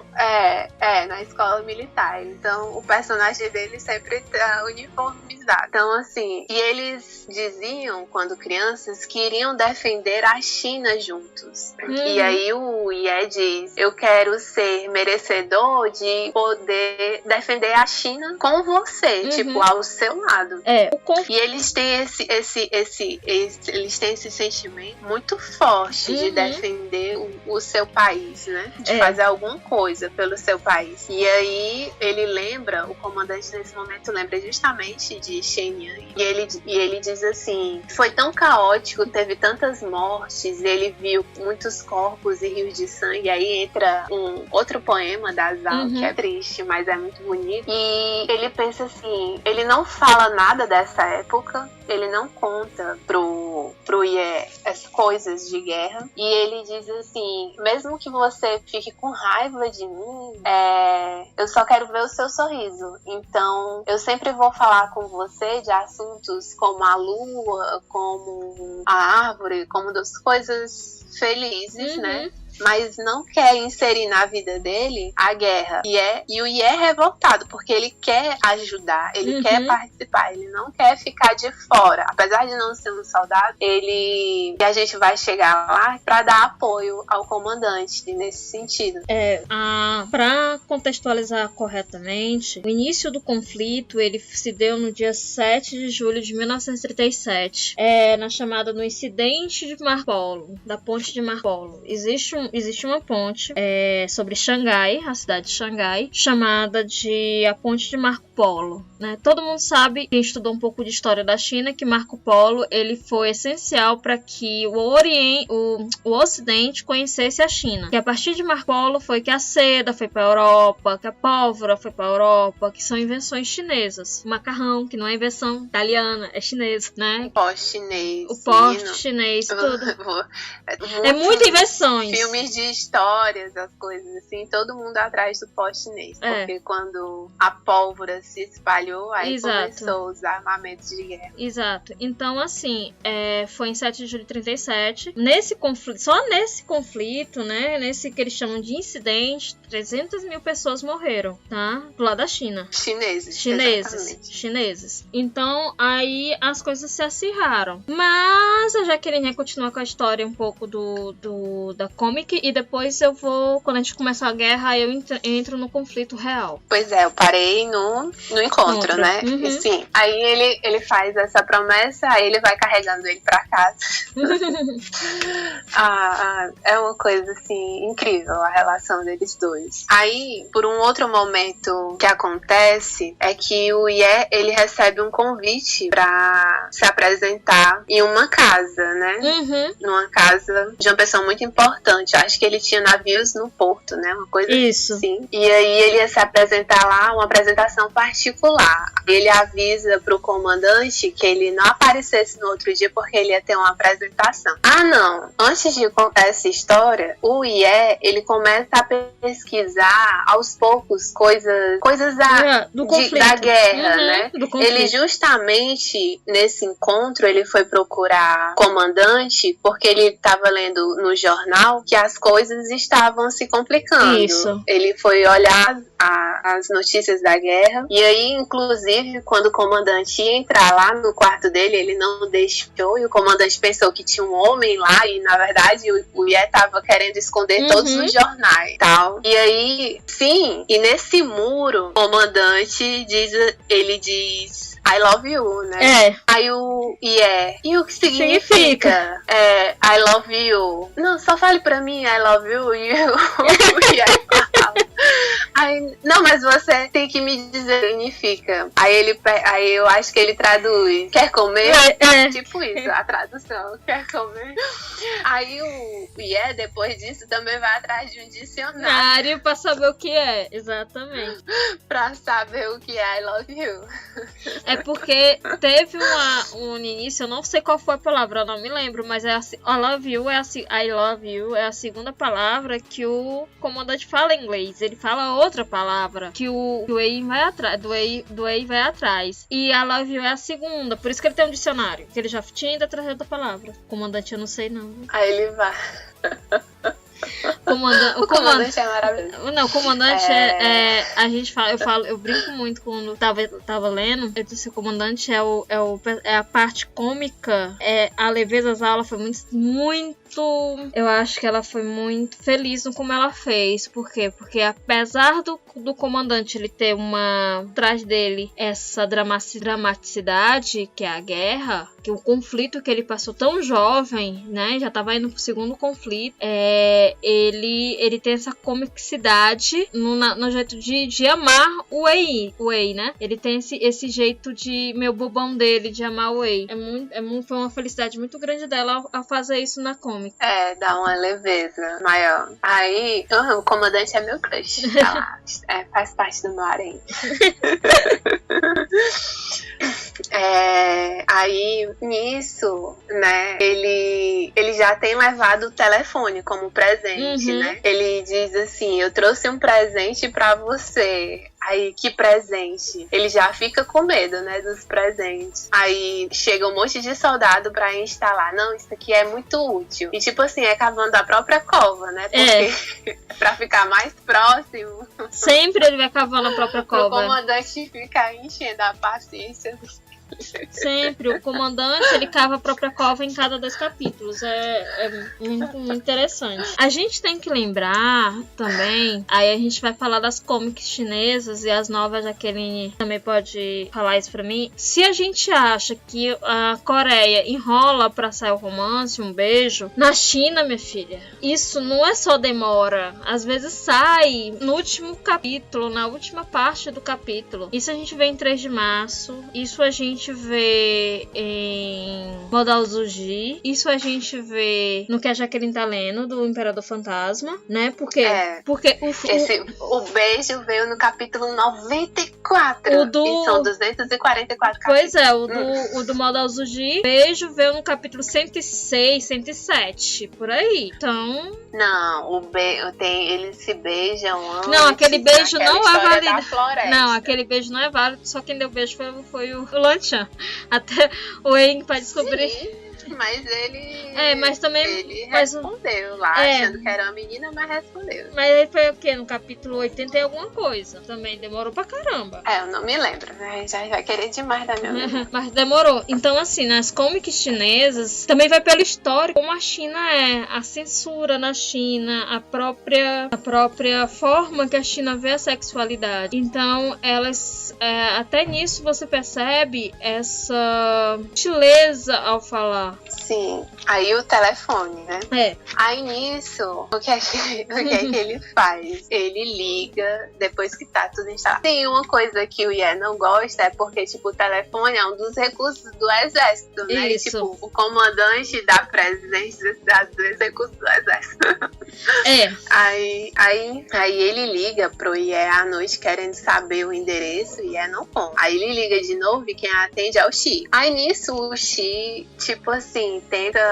Na escola militar. Então, o personagem dele sempre tá uniformizado. Então, assim, e eles diziam, quando crianças, que iriam defender a China juntos. E aí o Ye diz, eu quero ser merecedor de poder defender a China com você, tipo, ao seu lado. E eles têm esse sentimento muito forte de defender o seu país, né? De fazer alguma coisa pelo seu país. E aí o comandante nesse momento lembra justamente de Shenyang. E ele diz assim, foi tão caótico, teve tantas mortes, ele viu muitos corpos e rios de sangue. Aí entra um outro poema da Zhao, que é triste, mas é muito bonito. E ele pensa assim, ele não fala nada dessa época, ele não conta pro Ye as coisas de guerra, e ele diz assim, mesmo que você fique com raiva de mim, eu só quero ver o seu sorriso, então eu sempre vou falar com você de assuntos como a lua, como a árvore, como das coisas felizes, né? Mas não quer inserir na vida dele a guerra. E o Ye é revoltado, porque ele quer ajudar, ele quer participar, ele não quer ficar de fora. Apesar de não ser um soldado, e a gente vai chegar lá para dar apoio ao comandante nesse sentido. Para contextualizar corretamente, o início do conflito ele se deu no dia 7 de julho de 1937, no incidente de Marco Polo, da ponte de Marco Polo. Existe uma ponte sobre Xangai, a cidade de Xangai, chamada de a Ponte de Marco Polo, né? Todo mundo sabe, quem estudou um pouco de história da China, que Marco Polo ele foi essencial para que o Ocidente conhecesse a China. Que a partir de Marco Polo foi que a seda foi para a Europa, que a pólvora foi para a Europa, que são invenções chinesas. O macarrão, que não é invenção italiana, é chinesa, né? O poste chinês. O poste chinês, tudo. É muita invenções. filmes de histórias, as coisas assim, todo mundo atrás do pote chinês. Porque quando a pólvora se espalhou, aí começou os armamentos de guerra. Exato. Então, assim, foi em 7 de julho de 37. Nesse conflito, só nesse conflito, né? Nesse que eles chamam de incidente, 300 mil pessoas morreram, tá? Do lado da China. Chineses. Então, aí as coisas se acirraram. Mas a Jaqueline ia continuar com a história um pouco da comic, e depois eu vou, quando a gente começar a guerra, eu entro no conflito real. Pois é, eu parei no encontro, né? Uhum. Sim. Aí ele faz essa promessa, aí ele vai carregando ele pra casa. É uma coisa, assim, incrível a relação deles dois. Aí, por um outro momento que acontece, é que o Ye, ele recebe um convite pra se apresentar em uma casa, né? Uhum. Numa casa de uma pessoa muito importante. Acho que ele tinha navios no porto, né? Uma coisa assim. E aí ele ia se apresentar lá, uma apresentação particular. Ele avisa pro comandante que ele não aparecesse no outro dia porque ele ia ter uma apresentação. Não. Antes de contar essa história, o Ye, ele começa a pesquisar aos poucos coisas da guerra, né? Ele justamente, nesse encontro, ele foi procurar comandante porque ele estava lendo no jornal que as coisas estavam se complicando. Isso. Ele foi olhar as notícias da guerra, e aí, inclusive, quando o comandante ia entrar lá no quarto dele, ele não deixou, e o comandante pensou que tinha um homem lá, e na verdade o Ye tava querendo esconder todos os jornais, tal. E aí, sim, e nesse muro, o comandante diz I love you, né? Aí o e o que significa? I love you. Não, só fale pra mim I love you. E aí fala. Não, mas você tem que me dizer o que significa. Aí eu acho que ele traduz. Quer comer? Tipo isso, a tradução. Quer comer? Aí o Ye, depois disso, também vai atrás de um dicionário. Pra saber o que é, exatamente. Pra saber o que é I love you. É porque teve um início, eu não sei qual foi a palavra, eu não me lembro, mas I love you I love you é a segunda palavra que o comandante fala em inglês. Ele fala outra palavra que o Wei vai atrás, do Wei vai atrás. E I love you é a segunda, por isso que ele tem um dicionário, que ele já tinha ainda trazido outra palavra. Comandante, eu não sei não. Aí ele vai. O comandante é maravilhoso. Não, o comandante a gente fala, eu brinco muito quando tava lendo. Eu disse, o comandante é a parte cômica, a leveza da aula foi muito. Eu acho que ela foi muito feliz no como ela fez. Por quê? Porque apesar do comandante ele ter atrás dele essa dramaticidade que é a guerra, que o conflito que ele passou tão jovem, né? Já tava indo pro segundo conflito. Ele tem essa comicidade no jeito de amar o Wei, né? Ele tem esse jeito de meu bobão dele, de amar o Wei. Foi uma felicidade muito grande dela a fazer isso na comic. Dá uma leveza maior. Aí, o comandante é meu crush. Tá? Faz parte do meu harém. Aí, nisso, né, ele já tem levado o telefone como presente, né? Ele diz assim, eu trouxe um presente pra você. Aí, que presente? Ele já fica com medo, né, dos presentes. Aí, chega um monte de soldado pra instalar. Não, isso aqui é muito útil. E, tipo assim, cavando a própria cova, né? Porque pra ficar mais próximo. Sempre ele vai cavando a própria cova. O comandante fica enchendo a paciência. Sempre, o comandante ele cava a própria cova em cada 2 capítulos. É muito, muito interessante. A gente tem que lembrar também, aí a gente vai falar das comics chinesas e as novas, Jaqueline também pode falar isso pra mim. Se a gente acha que a Coreia enrola pra sair o romance, um beijo, na China, minha filha, isso não é só demora, às vezes sai no último capítulo, na última parte do capítulo. Isso a gente vê em 3 de março, isso a gente gente vê em Modal Zuji. Isso a gente vê no que a Jaqueline tá lendo, do Imperador Fantasma, né? Porque o beijo veio no capítulo 94. E são 244 capítulos. Pois é, o do Modal Zuji, beijo veio no capítulo 106, 107, por aí. Então... Não, eles se beijam antes. Não, aquele beijo não é válido. Não, aquele beijo não é válido, só quem deu beijo foi o Lanchan. Até o Aang vai descobrir. Sim. Mas ele. Mas também. Ele respondeu lá, achando que era uma menina, mas respondeu. Mas aí foi o quê? No capítulo 80 e alguma coisa. Também demorou pra caramba. Eu não me lembro, né? Já vai querer demais da minha vida. Mas demorou. Então, assim, nas comics chinesas, também vai pelo histórico, como a China é. A censura na China, a própria forma que a China vê a sexualidade. Então, elas. Até nisso você percebe essa sutileza ao falar. Sim. Aí o telefone, né? Aí nisso, o que é que ele faz? Ele liga depois que tá tudo instalado. Tem uma coisa que o Ye não gosta, é porque, tipo, o telefone é um dos recursos do exército, né? Isso. E, tipo, o comandante dá presente dos recursos do exército. Aí ele liga pro Ye à noite querendo saber o endereço e Ye não conta. Aí ele liga de novo e quem atende é o Xi. Aí nisso o Xi, tipo assim, tenta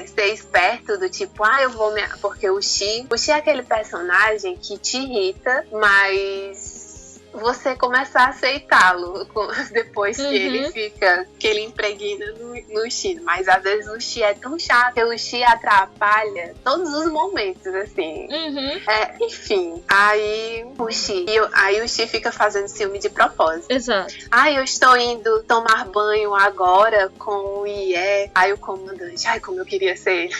ser esperto do tipo, eu vou me... Porque o Xi é aquele personagem que te irrita, mas você começa a aceitá-lo depois que ele impregna no Xi. Mas às vezes o Xi é tão chato que o Xi atrapalha todos os momentos, assim. Enfim, aí o Xi fica fazendo ciúme de propósito. Exato. Eu estou indo tomar banho agora com o Ye. Aí o comandante, como eu queria ser ele.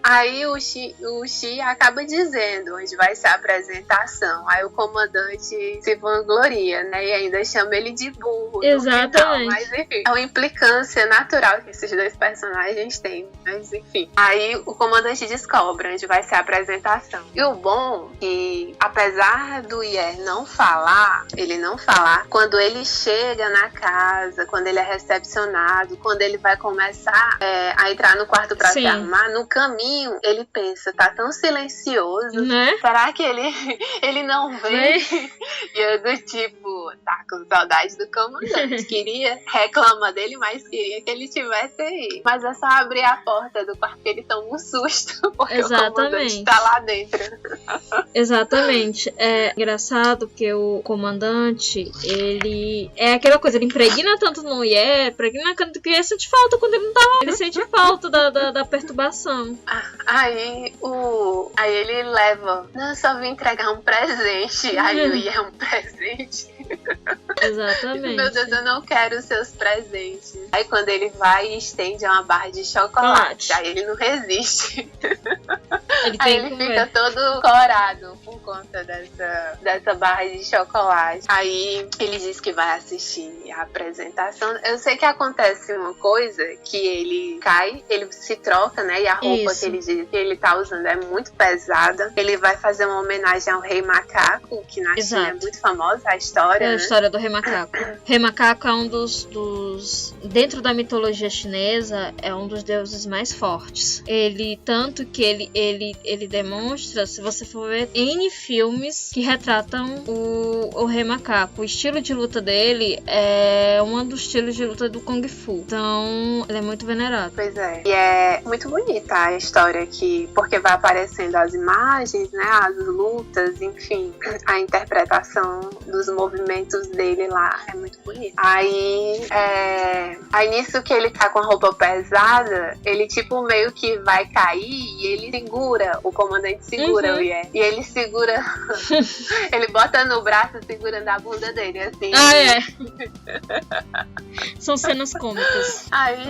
Aí o Xi acaba dizendo onde vai ser a apresentação. Aí o comandante se vangloria, né? E ainda chama ele de burro. Exatamente. Mas enfim, é uma implicância natural que esses dois personagens têm. Mas enfim. Aí o comandante descobre onde vai ser a apresentação. E o bom é que, apesar do Ye não falar, quando ele chega na casa, quando ele é recepcionado, quando ele vai começar a entrar no quarto pra se arrumar, no caminho ele pensa, tá tão silencioso, né? Será que ele não vem? E eu do tipo, tá com saudade do comandante, reclama dele, mas queria que ele estivesse aí. Mas é só abrir a porta do quarto que ele toma um susto, porque o comandante tá lá dentro. Exatamente. É engraçado porque o comandante, ele é aquela coisa, ele impregna tanto no Ye, impregna tanto que ele sente falta quando ele não tá lá. Ele sente falta da perturbação. Aí ele leva, não, eu só vim entregar um presente. Aí o Ye é um presente. Exatamente. Meu Deus, eu não quero os seus presentes. Aí quando ele vai e estende uma barra de chocolate, aí ele não resiste. Ele fica todo corado por conta dessa barra de chocolate. Aí ele diz que vai assistir a apresentação. Eu sei que acontece uma coisa, que ele cai, ele se troca, né? E a roupa que ele diz que ele tá usando é muito pesada. Ele vai fazer uma homenagem ao Rei Macaco, que na China é muito famosa, a história, a história do Rei Macaco. Rei Macaco é um dos... Dentro da mitologia chinesa, é um dos deuses mais fortes. Tanto que ele demonstra, se você for ver, N filmes que retratam o Rei Macaco. O estilo de luta dele é um dos estilos de luta do Kung Fu. Então, ele é muito venerado. Pois é. E é muito bonita a história aqui, porque vai aparecendo as imagens, né, as lutas, enfim, a interpretação dos movimentos dele lá é muito bonita. Aí nisso que ele tá com a roupa pesada, ele tipo meio que vai cair e ele segura, o comandante segura o Ye. E ele segura, ele bota no braço segurando a bunda dele, assim. São cenas cômicas. Aí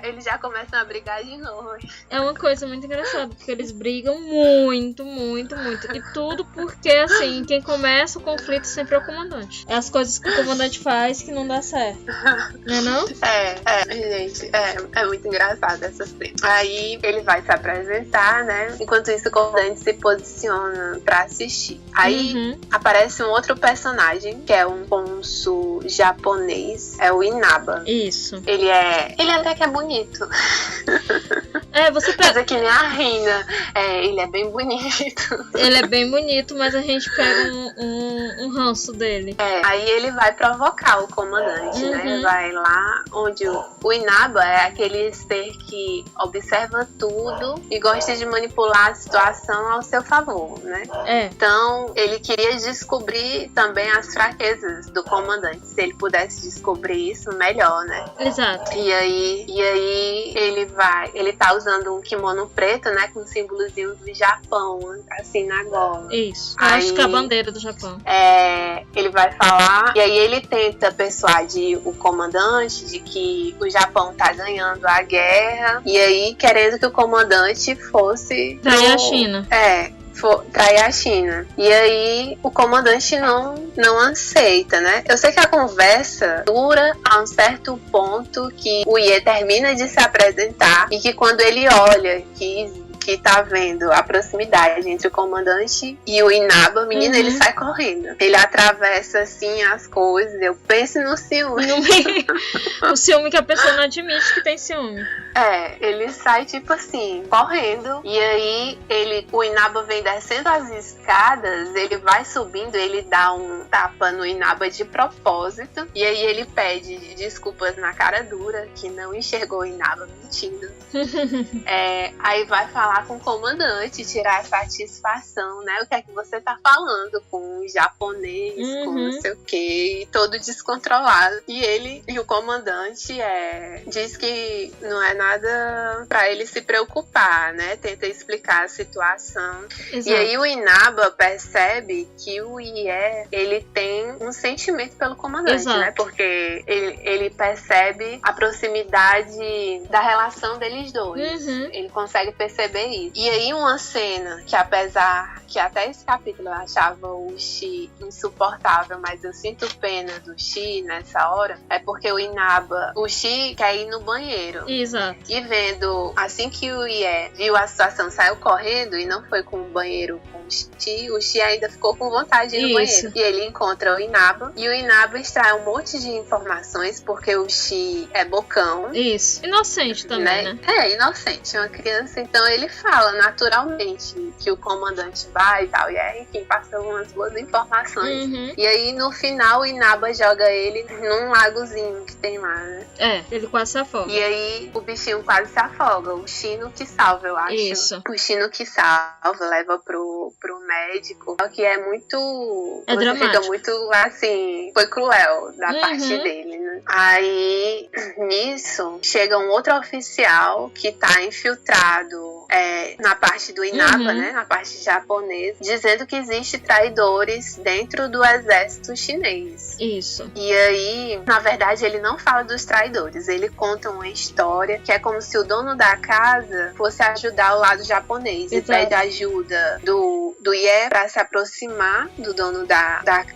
eles já começam a brigar de novo. É uma coisa muito engraçada, porque eles brigam muito, muito, muito. E tudo porque, assim, quem começa o conflito sempre é o comandante. É as coisas que o comandante faz que não dá certo. Não é não? Gente, é muito engraçado essa cena. Aí ele vai se apresentar, né? Enquanto isso, o comandante se posiciona pra assistir. Aí aparece um outro personagem, que é um cônsul japonês, é o Inaba. Isso. Ele até que é bonito. Você Mas é que nem a Rina. Ele é bem bonito. Ele é bem bonito, mas a gente pega um ranço dele. Aí ele vai provocar o comandante, né? Vai lá onde o Inaba é aquele ser que observa tudo e gosta de manipular a situação ao seu favor, né? Então, ele queria descobrir também as fraquezas do comandante. Se ele pudesse descobrir isso, melhor, né? Exato. E aí ele tá usando um kimono preto, né? Com símbolozinho do Japão, assim, na gola. Isso. Eu acho que é a bandeira do Japão. Ele vai falar, e aí ele tenta persuadir o comandante de que o Japão tá ganhando a guerra, e aí querendo que o comandante fosse trair a China. Trair a China. E aí o comandante não aceita, né? Eu sei que a conversa dura a um certo ponto que o Ie termina de se apresentar e que quando ele olha que tá vendo a proximidade entre o comandante e o Inaba, menina, ele sai correndo. Ele atravessa, assim, as coisas. Eu penso no ciúme. O ciúme que a pessoa não admite que tem ciúme. Ele sai, tipo assim, correndo. E aí, o Inaba vem descendo as escadas, ele vai subindo, ele dá um tapa no Inaba de propósito. E aí, ele pede desculpas na cara dura, que não enxergou o Inaba mentindo. Aí vai falar com o comandante, tirar a satisfação, né? O que é que você tá falando com o japonês, com não sei o que, todo descontrolado. E o comandante diz que não é nada pra ele se preocupar, né? Tenta explicar a situação. Exato. E aí o Inaba percebe que o Ie, ele tem um sentimento pelo comandante, exato, né? Porque ele percebe a proximidade da relação deles dois. Ele consegue perceber isso. E aí uma cena que, apesar que até esse capítulo eu achava o Shi insuportável, mas eu sinto pena do Shi nessa hora, é porque o Shi quer ir no banheiro. Exato. E vendo, assim que o Ie viu a situação, saiu correndo e não foi com o banheiro com o Shi ainda ficou com vontade de ir no banheiro. E ele encontra o Inaba, e o Inaba extrai um monte de informações, porque o Shi é bocão. Isso. Inocente também, né? Inocente, uma criança. Então ele fala naturalmente que o comandante vai e tal. E aí, enfim, passa umas boas informações. E aí, no final, o Inaba joga ele num lagozinho que tem lá, né? Ele quase se afoga. E aí, o bichinho quase se afoga. O Shino que salva, eu acho. Isso. O Shino que salva, leva pro médico. Que é muito... É dramático. Fica muito, assim... Foi cruel da parte dele, né? Aí, nisso, chega um outro oficial que tá infiltrado na parte do Inaba, né? Na parte japonesa, dizendo que existe traidores dentro do exército chinês. Isso. E aí, na verdade, ele não fala dos traidores. Ele conta uma história que é como se o dono da casa fosse ajudar o lado japonês. Exato. E pede ajuda do Ie pra se aproximar do dono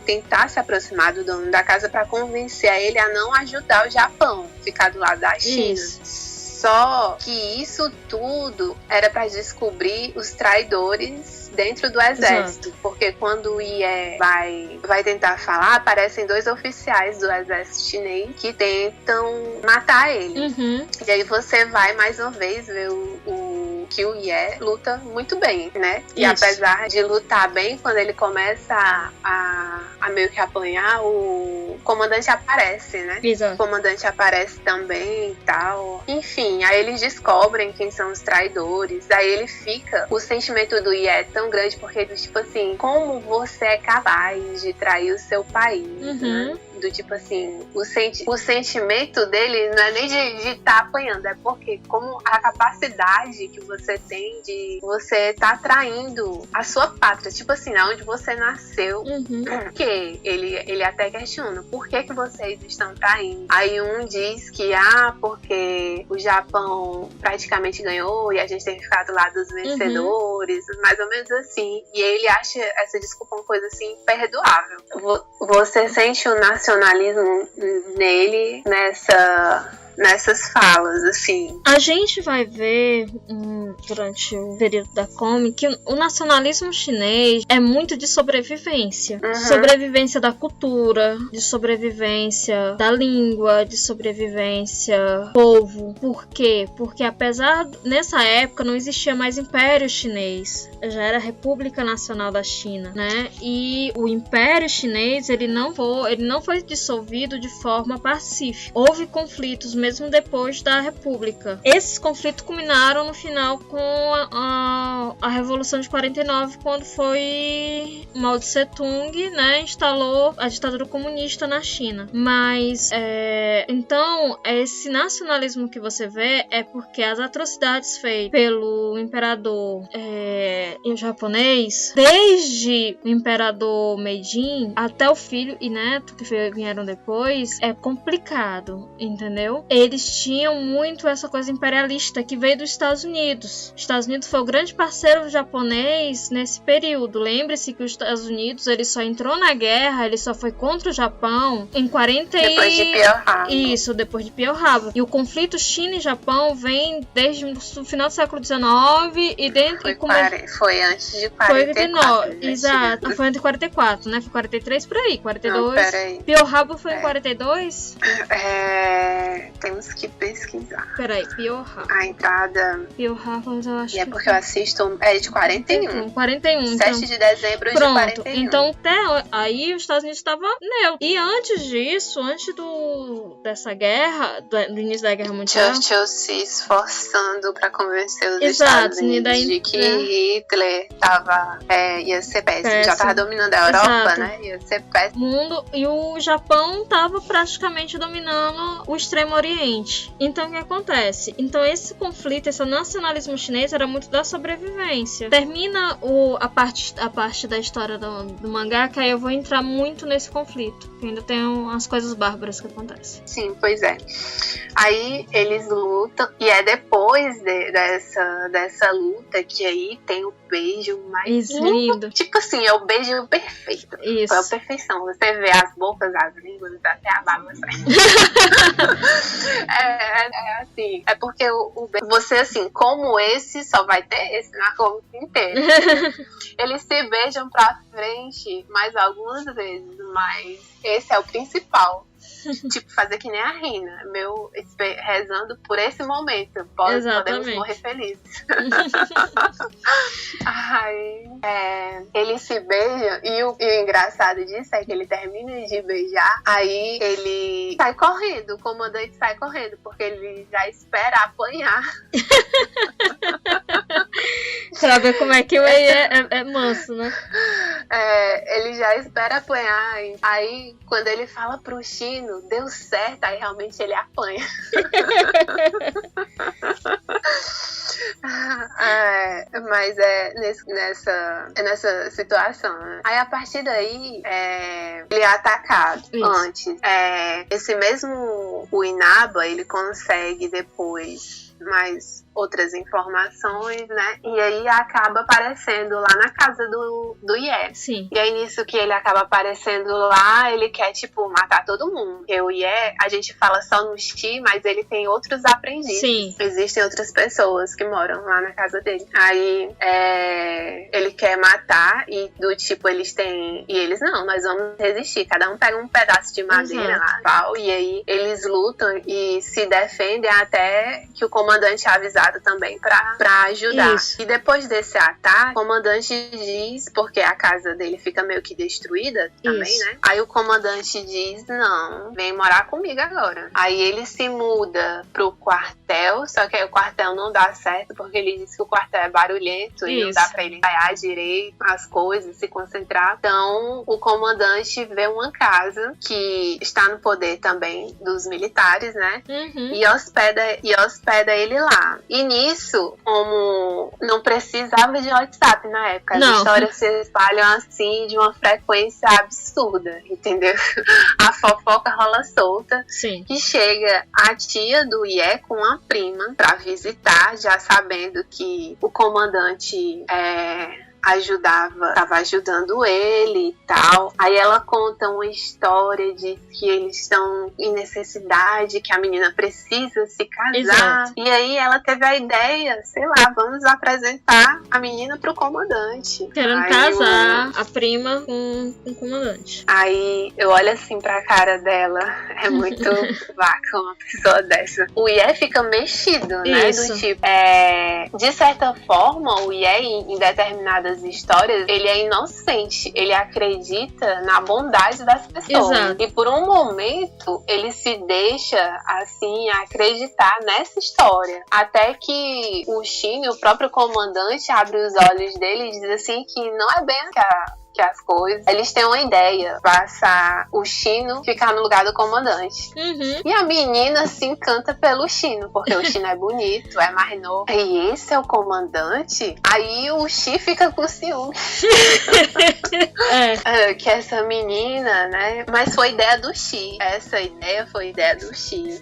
tentar se aproximar do dono da casa pra convencer a ele a não ajudar o Japão, ficar do lado da China. Isso. Só que isso tudo era para descobrir os traidores dentro do exército. Exato. Porque quando o Ie vai tentar falar, aparecem 2 oficiais do exército chinês que tentam matar ele. E aí você vai mais uma vez ver que o Ie luta muito bem, né? E apesar de lutar bem, quando ele começa a meio que apanhar, o comandante aparece, né? Exato. O comandante aparece também e tal. Enfim, aí eles descobrem quem são os traidores. Aí o sentimento do Ie é tão grande, porque ele, tipo assim, como você é capaz de trair o seu país, né? do tipo assim, o sentimento dele não é nem de estar apanhando, é porque como a capacidade que você tem de você tá atraindo a sua pátria, tipo assim, onde você nasceu, porque ele até questiona, por que vocês estão traindo? Aí um diz que, porque o Japão praticamente ganhou e a gente tem que ficar do lado dos vencedores, mais ou menos assim. E ele acha essa desculpa uma coisa assim imperdoável. Você sente o nacionalismo nele nessas falas, assim. A gente vai ver durante o período da Comic que o nacionalismo chinês é muito de sobrevivência. Sobrevivência da cultura, de sobrevivência da língua, de sobrevivência do povo. Por quê? Porque apesar, nessa época, não existia mais Império Chinês. Já era a República Nacional da China, né? E o Império Chinês, ele não foi dissolvido de forma pacífica. Houve conflitos mesmo depois da República. Esses conflitos culminaram no final com a Revolução de 49, quando foi Mao Tse Tung, né, instalou a ditadura comunista na China. Mas, então, esse nacionalismo que você vê é porque as atrocidades feitas pelo imperador japonês, desde o imperador Meijin até o filho e neto que vieram depois, é complicado, entendeu? Eles tinham muito essa coisa imperialista que veio dos Estados Unidos. Os Estados Unidos foi o grande parceiro japonês nesse período. Lembre-se que os Estados Unidos ele só entrou na guerra, ele só foi contra o Japão em 40 depois de Pearl Harbor. Isso, depois de Pearl Harbor. E o conflito China e Japão vem desde o final do século XIX e dentro foi antes de 44. Exato. Foi antes de 44, né? Foi 43 por aí, 42. Não, peraí. Pearl Harbor foi em 42? Temos que pesquisar. Peraí, Pearl Harbor. A entrada. Pearl Harbor, eu acho. E é porque eu assisto. É de 41. 41. 7 de dezembro de 41. Então, até aí, os Estados Unidos estavam neutros. E antes disso, antes dessa guerra, do início da Guerra Mundial. Churchill se esforçando pra convencer os Estados Unidos de que Hitler ia ser péssimo. Já tava dominando a Europa, né? Ia ser péssimo. Mundo, e o Japão tava praticamente dominando o Extremo Oriente. Então, o que acontece? Então, esse conflito, esse nacionalismo chinês era muito da sobrevivência. Termina a parte da história do mangá, que aí eu vou entrar muito nesse conflito. Que ainda tem umas coisas bárbaras que acontecem. Sim, pois é. Aí eles lutam, e é depois dessa luta que aí tem o beijo mais lindo. Tipo assim, é o beijo perfeito. Isso. Foi a perfeição. Você vê as bocas, as línguas, até a barba sai. É assim. É porque você, assim, como esse, só vai ter esse na comic inteira. Eles se beijam pra frente mais algumas vezes, mas esse é o principal. Tipo, fazer que nem a Rina, rezando por esse momento. Podemos morrer felizes. Aí, eles se beijam e o engraçado disso é que ele termina de beijar, aí ele sai correndo, o comandante sai correndo, porque ele já espera apanhar. Pra ver como é que o Wei é manso, né? Ele já espera apanhar. Aí, quando ele fala pro Chino, deu certo, aí realmente ele apanha. Mas nessa situação, né? Aí a partir daí ele é atacado. Isso. Antes. Esse mesmo o Inaba, ele consegue depois mais outras informações, né? E aí acaba aparecendo lá na casa do Ye. Sim. E aí nisso que ele acaba aparecendo lá, ele quer, tipo, matar todo mundo. Porque o Ye, a gente fala só no Shi, mas ele tem outros aprendizes. Sim. Existem outras pessoas que moram lá na casa dele. Aí ele quer matar e do tipo, eles têm... E eles, não, nós vamos resistir. Cada um pega um pedaço de madeira lá, tal. E aí eles lutam e se defendem até que o comandante avisar levado também pra ajudar. Isso. E depois desse ataque, o comandante diz, porque a casa dele fica meio que destruída também, Isso. né? Aí o comandante diz, não, vem morar comigo agora. Aí ele se muda pro quartel, só que aí o quartel não dá certo, porque ele diz que o quartel é barulhento e não dá pra ele ensaiar direito as coisas, se concentrar. Então, o comandante vê uma casa que está no poder também dos militares, né? E hospeda ele lá. E nisso, como não precisava de WhatsApp na época, as histórias se espalham assim de uma frequência absurda, entendeu? A fofoca rola solta. Sim. Que chega a tia do Ye com a prima pra visitar, já sabendo que o comandante tava ajudando ele e tal. Aí ela conta uma história de que eles estão em necessidade, que a menina precisa se casar. Exato. E aí ela teve a ideia, sei lá, vamos apresentar a menina pro comandante. Querendo casar a prima com o comandante. Aí eu olho assim pra cara dela, é muito vaca uma pessoa dessa. O Ye fica mexido, né? Isso. Do tipo, de certa forma, o Ye em determinadas histórias, ele é inocente, ele acredita na bondade das pessoas. Exato. E por um momento, ele se deixa, assim, acreditar nessa história. Até que o Shin, o próprio comandante, abre os olhos dele e diz assim que não é bem que as coisas. Eles têm uma ideia, passar o Shino ficar no lugar do comandante. E a menina se encanta pelo Shino, porque o Shino é bonito, é mais novo. E esse é o comandante? Aí o Shi fica com ciúme. Que essa menina, né? Mas foi ideia do Shi. Essa ideia foi ideia do Shi.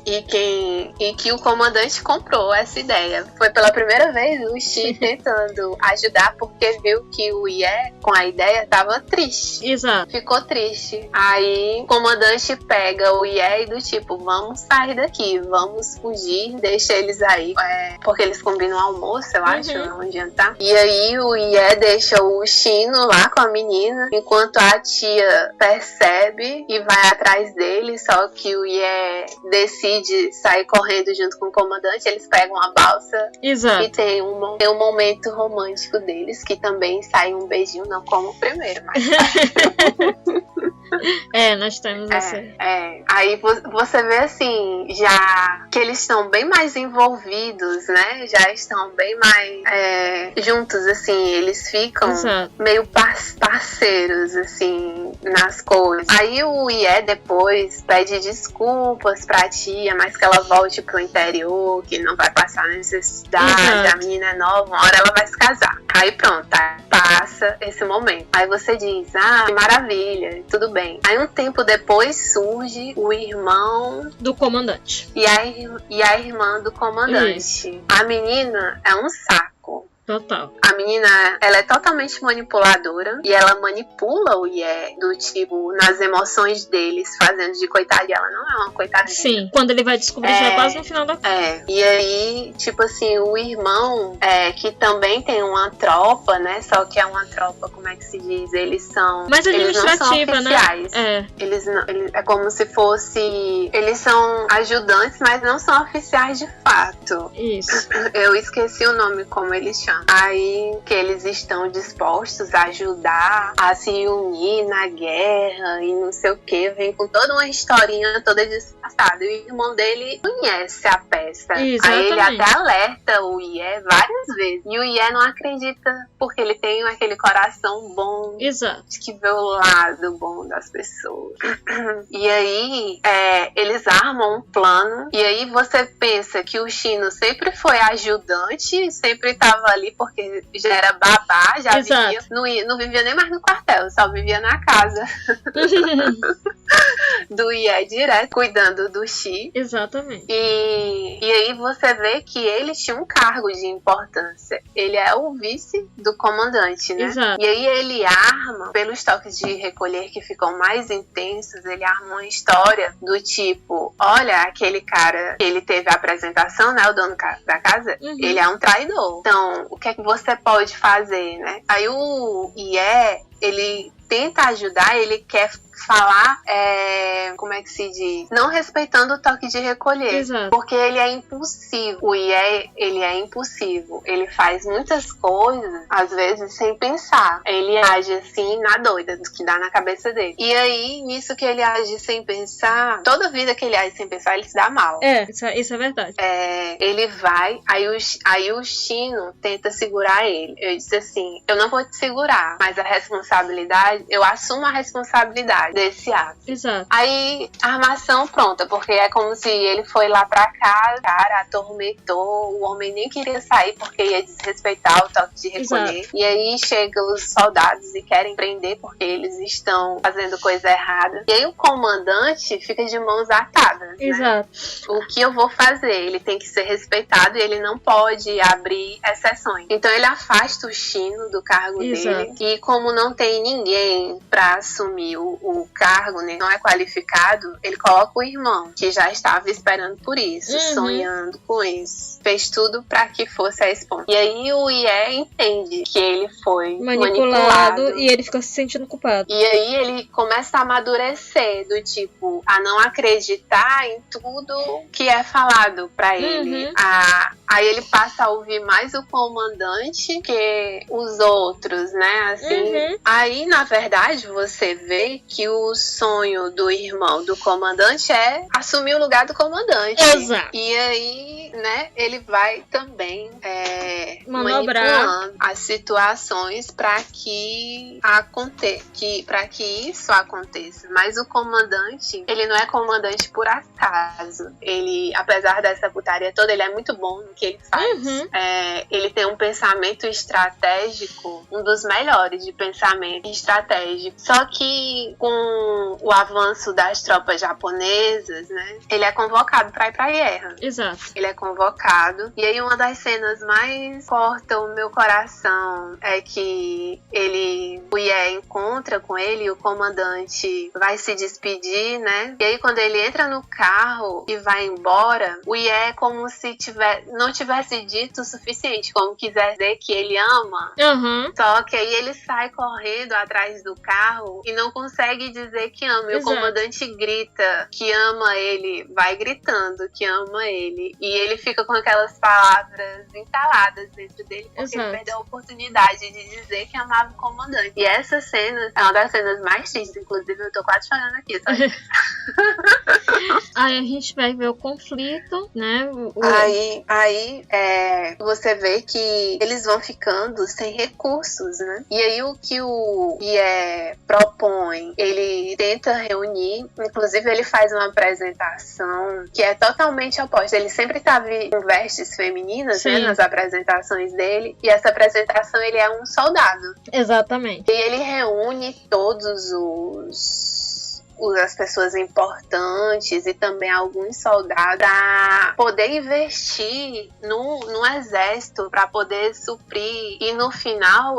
E que o comandante comprou essa ideia. Foi pela primeira vez o Shi tentando ajudar, porque viu que o Ye com a ideia tava triste. Exato. Ficou triste. Aí o comandante pega o Ye e do tipo, vamos sair daqui, vamos fugir, deixa eles aí. Porque eles combinam almoço, eu acho, não adianta. E aí o Ye deixa o Shino lá com a menina, enquanto a tia percebe e vai atrás dele, só que o Ye decide sair correndo junto com o comandante, eles pegam a balsa. Exato. E tem um momento romântico deles, que também sai um beijinho, não como o primeiro, mas nós temos esse. Aí você vê assim, já que eles estão bem mais envolvidos, né? Já estão bem mais juntos, assim, eles ficam meio parceiros, assim, nas coisas. Aí o Ye depois pede desculpas pra tia, mas que ela volte pro interior, que não vai passar necessidade, a menina é nova, uma hora ela vai se casar. Aí pronto, passa esse momento. Aí você diz, que maravilha, tudo bem. Aí um tempo depois surge o irmão do comandante e a irmã do comandante. Isso. A menina é um saco. Total. A menina, ela é totalmente manipuladora e ela manipula o Ye do tipo, nas emoções deles, fazendo de coitadinha. Ela não é uma coitadinha. Sim, quando ele vai descobrir já quase no final da coisa. E aí, tipo assim, o irmão, que também tem uma tropa, né? Só que é uma tropa, como é que se diz? Eles são... mais administrativa, eles não são oficiais, né? Eles não, é como se fosse... Eles são ajudantes, mas não são oficiais de fato. Isso. Eu esqueci o nome como eles chamam. Aí que eles estão dispostos a ajudar a se unir na guerra e não sei o que, vem com toda uma historinha toda disfarçada. E o irmão dele conhece a peça. Exatamente. Aí ele até alerta o Ye várias vezes. E o Ye não acredita porque ele tem aquele coração bom. Exato. Que vê o lado bom das pessoas. E aí eles armam um plano. E aí você pensa que o Shino sempre foi ajudante, sempre estava ali porque já era babá, já vivia, não vivia nem mais no quartel, só vivia na casa do Ye direto, cuidando do Shi. Exatamente. E aí você vê que ele tinha um cargo de importância. Ele é o vice do comandante, né? Exato. E aí ele arma, pelos toques de recolher que ficam mais intensos, ele arma uma história do tipo, olha, aquele cara que ele teve a apresentação, né, o dono da casa, ele é um traidor. Então, o que é que você pode fazer, né? Aí o Ye, ele tenta ajudar, ele quer falar, como como é que se diz? Não respeitando o toque de recolher. Exato. Porque ele é impulsivo. O Ye, ele é impulsivo. Ele faz muitas coisas, às vezes, sem pensar. Ele age assim, na doida, do que dá na cabeça dele. E aí, nisso que ele age sem pensar, toda vida que ele age sem pensar, ele se dá mal. Isso é verdade. Ele vai, aí o Shino tenta segurar ele. Eu disse assim, eu não vou te segurar, mas a responsabilidade, eu assumo a responsabilidade desse ato. Exato. Aí, a armação pronta, porque é como se ele foi lá pra casa, o cara atormentou, o homem nem queria sair porque ia desrespeitar o toque de recolher. Exato. E aí chegam os soldados e querem prender porque eles estão fazendo coisa errada. E aí o comandante fica de mãos atadas, né? Exato. O que eu vou fazer? Ele tem que ser respeitado e ele não pode abrir exceções. Então ele afasta o Shino do cargo dele. E como não tem ninguém pra assumir o cargo, né, não é qualificado, ele coloca o irmão, que já estava esperando por isso, sonhando com isso. Fez tudo pra que fosse a esposa. E aí o Ye entende que ele foi manipulado e ele fica se sentindo culpado. E aí ele começa a amadurecer, do tipo, a não acreditar em tudo que é falado pra ele. Aí ele passa a ouvir mais o comandante que os outros, né? Assim. Aí, na verdade, você vê que o sonho do irmão do comandante é assumir o lugar do comandante. Exato. E aí, né, ele vai também manobrar manipulando as situações para que isso aconteça. Mas o comandante, ele não é comandante por acaso. Ele, apesar dessa putaria toda, ele é muito bom no que ele faz. Ele tem um pensamento estratégico, um dos melhores de pensamento estratégico. Só que com o avanço das tropas japonesas, né, ele é convocado para ir pra guerra. Exato. Ele é convocado. E aí uma das cenas mais cortam o meu coração é que o Ye encontra com ele e o comandante vai se despedir, né? E aí quando ele entra no carro e vai embora, o Ye é como se não tivesse dito o suficiente, como quiser dizer que ele ama. Só que aí ele sai correndo atrás do carro e não consegue dizer que ama. E o comandante grita que ama ele, vai gritando que ama ele. E ele fica com aquelas palavras entaladas dentro dele, porque ele perdeu a oportunidade de dizer que amava o comandante. E essa cena é uma das cenas mais tristes, inclusive eu tô quase chorando aqui, sabe? Aí a gente vai ver o conflito, né? Aí você vê que eles vão ficando sem recursos, né? E aí o que o Ye propõe, ele tenta reunir, inclusive ele faz uma apresentação que é totalmente oposta. Ele sempre tava com vestes femininas, né, nas apresentações dele, e essa apresentação ele é um soldado. Exatamente. E ele reúne todos as pessoas importantes e também alguns soldados para poder investir no exército, para poder suprir, e no final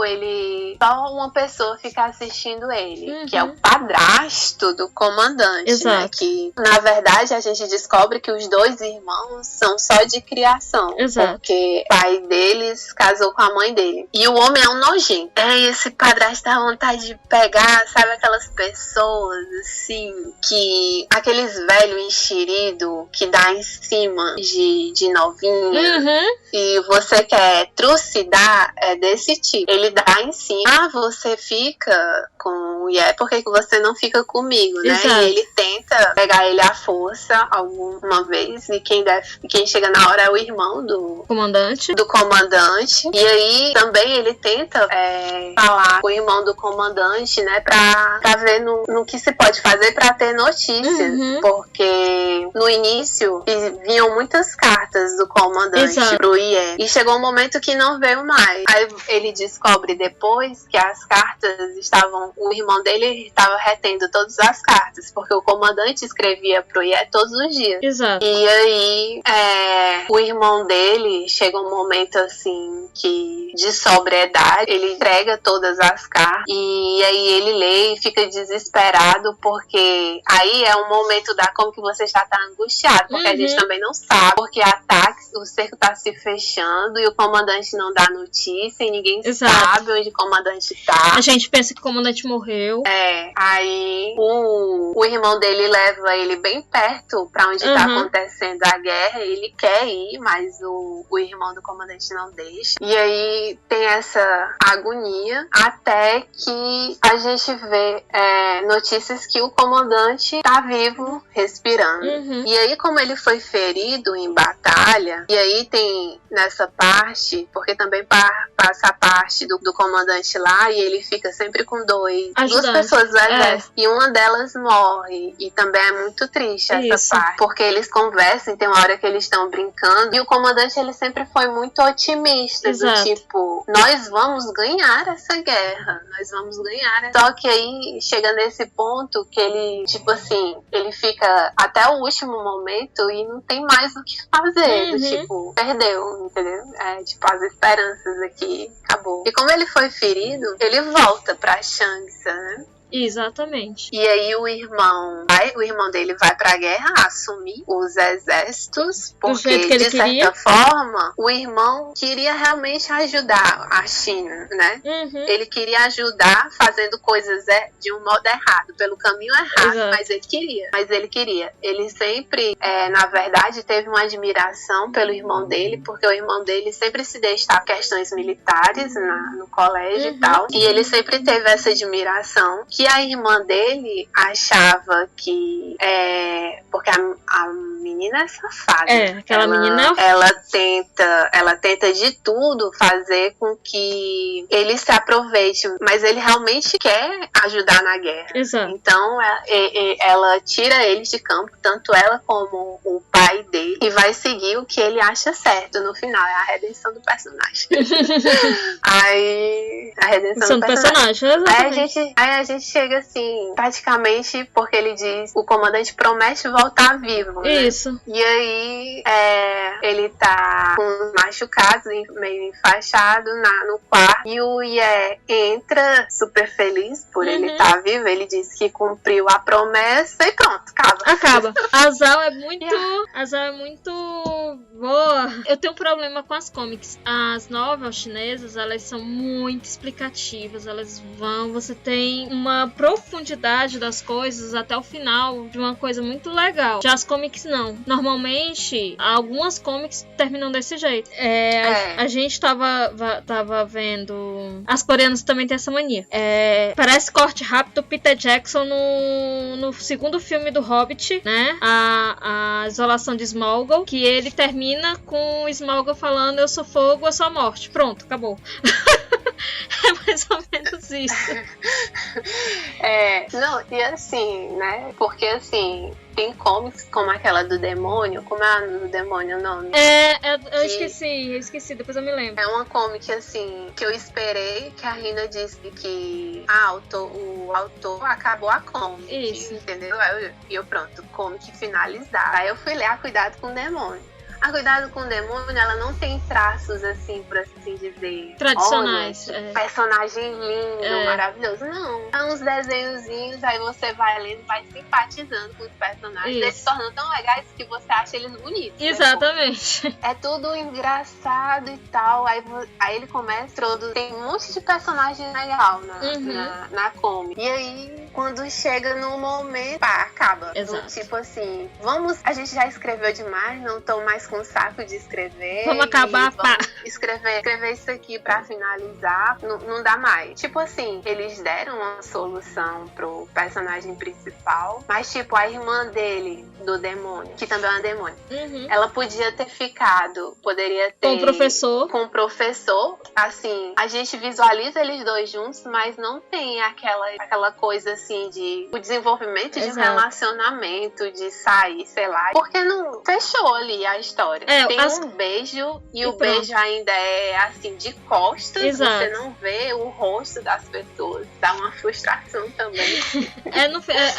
só uma pessoa fica assistindo ele, que é o padrasto do comandante, né? Que na verdade a gente descobre que os dois irmãos são só de criação, porque o pai deles casou com a mãe dele, e o homem é um nojento. Esse padrasto dá vontade de pegar, sabe, aquelas pessoas assim, que aqueles velhos enxeridos que dá em cima de novinha, e você quer trucidar, é desse tipo. Ele dá em cima, você fica com o Ye, por que você não fica comigo, né? E ele tenta pegar ele à força alguma vez, e quem chega na hora é o irmão do comandante. E aí também ele tenta falar com o irmão do comandante, né, pra ver no que se pode fazer pra ter notícias, porque no início vinham muias cartas do comandante pro Ye, e chegou um momento que não veio mais. Aí ele descobre depois que as cartas o irmão dele estava retendo todas as cartas, porque o comandante escrevia pro Ye todos os dias. E aí o irmão dele chega um momento assim que de sobriedade, ele entrega todas as cartas, e aí ele lê e fica desesperado porque porque aí é um momento da como que você já tá angustiado, porque a gente também não sabe, porque o cerco tá se fechando e o comandante não dá notícia e ninguém sabe onde o comandante tá. A gente pensa que o comandante morreu. Aí o irmão dele leva ele bem perto pra onde tá acontecendo a guerra, ele quer ir, mas o irmão do comandante não deixa. E aí tem essa agonia até que a gente vê notícias que o comandante tá vivo, respirando. E aí, como ele foi ferido em batalha, e aí tem nessa parte, porque também passa a parte do comandante lá, e ele fica sempre com duas pessoas do exército, e uma delas morre, e também é muito triste essa parte, porque eles conversam, e tem uma hora que eles estão brincando, e o comandante, ele sempre foi muito otimista, do tipo, nós vamos ganhar essa guerra, nós vamos ganhar. Só que aí chega nesse ponto que ele, tipo assim, ele fica até o último momento e não tem mais o que fazer, do tipo, perdeu, entendeu? Tipo, as esperanças aqui, acabou. E como ele foi ferido, ele volta pra Shanxa, né? Exatamente. E aí o irmão dele vai pra guerra assumir os exércitos, porque de certa forma o irmão queria realmente ajudar a China, né? Ele queria ajudar fazendo coisas de um modo errado, pelo caminho errado, mas ele queria. Ele sempre, na verdade, teve uma admiração pelo irmão dele, porque o irmão dele sempre se destacava em questões militares no colégio e tal, e ele sempre teve essa admiração que a irmã dele achava que porque a menina é safada. Aquela menina ela tenta de tudo fazer com que ele se aproveite, mas ele realmente quer ajudar na guerra. Então ela tira ele de campo, tanto ela como o pai dele, e vai seguir o que ele acha certo. No final é a redenção do personagem. Aí a redenção do personagem. Aí a gente chega assim, praticamente, porque ele diz, o comandante promete voltar vivo, né? Isso. E aí ele tá com os machucados, meio enfaixado no quarto, e o Ye entra super feliz por ele estar vivo. Ele diz que cumpriu a promessa e pronto, acaba. A Zhao é muito boa. Eu tenho um problema com as comics. As novelas chinesas, elas são muito explicativas, você tem uma profundidade das coisas até o final de uma coisa muito legal. Já as comics não. Normalmente, algumas comics terminam desse jeito. A gente tava vendo... As coreanas também têm essa mania. Parece corte rápido Peter Jackson no segundo filme do Hobbit, né? A Isolação de Smaug, que ele termina com o Smaug falando: eu sou fogo, eu sou a morte. Pronto, acabou. É mais ou menos isso. Não, e assim, né? Porque assim, tem comics como aquela do demônio. Como é a do demônio o nome? Eu esqueci, depois eu me lembro. É uma comic assim, que eu esperei, que a Rina disse que o autor acabou a comic. Isso. Entendeu? E eu pronto, comic finalizada. Aí eu fui ler A Cuidado com o Demônio. A Cuidado com o Demônio, ela não tem traços, assim, por assim dizer, tradicionais. Personagem lindo, maravilhoso. Não. É uns desenhozinhos, aí você vai lendo, vai simpatizando com os personagens. Eles se tornam tão legais que você acha eles bonitos. Exatamente. Né? É tudo engraçado e tal. Aí ele começa, tem um monte de personagem legal na comic. E aí, quando chega no momento, acaba. Exato. Tipo assim, a gente já escreveu demais, não tô mais com saco de escrever. Vamos acabar, vamos escrever isso aqui pra finalizar. Não dá mais. Tipo assim, eles deram uma solução pro personagem principal, mas tipo, a irmã dele, do demônio, que também é uma demônio, ela poderia ter com o professor, assim, a gente visualiza eles dois juntos, mas não tem aquela coisa assim de o desenvolvimento de um relacionamento, de sair, sei lá, porque não fechou ali a história. Tem um beijo e o beijo ainda é assim de costas. Você não vê o rosto das pessoas, dá uma frustração também.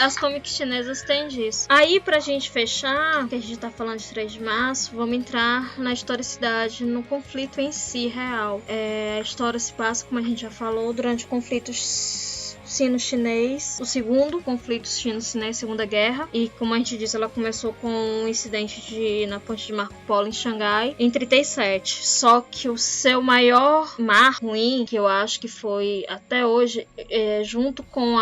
As comics chinesas têm disso. Aí, pra gente fechar, que a gente tá falando de 3 de março, vamos entrar na historicidade, no conflito em si real. A história se passa, como a gente já falou, durante conflitos sino-chinês, o segundo conflito sino-chinês, Segunda Guerra, e como a gente disse, ela começou com um incidente na ponte de Marco Polo em Xangai em 37. Só que o seu maior mar ruim, que eu acho que foi até hoje, junto com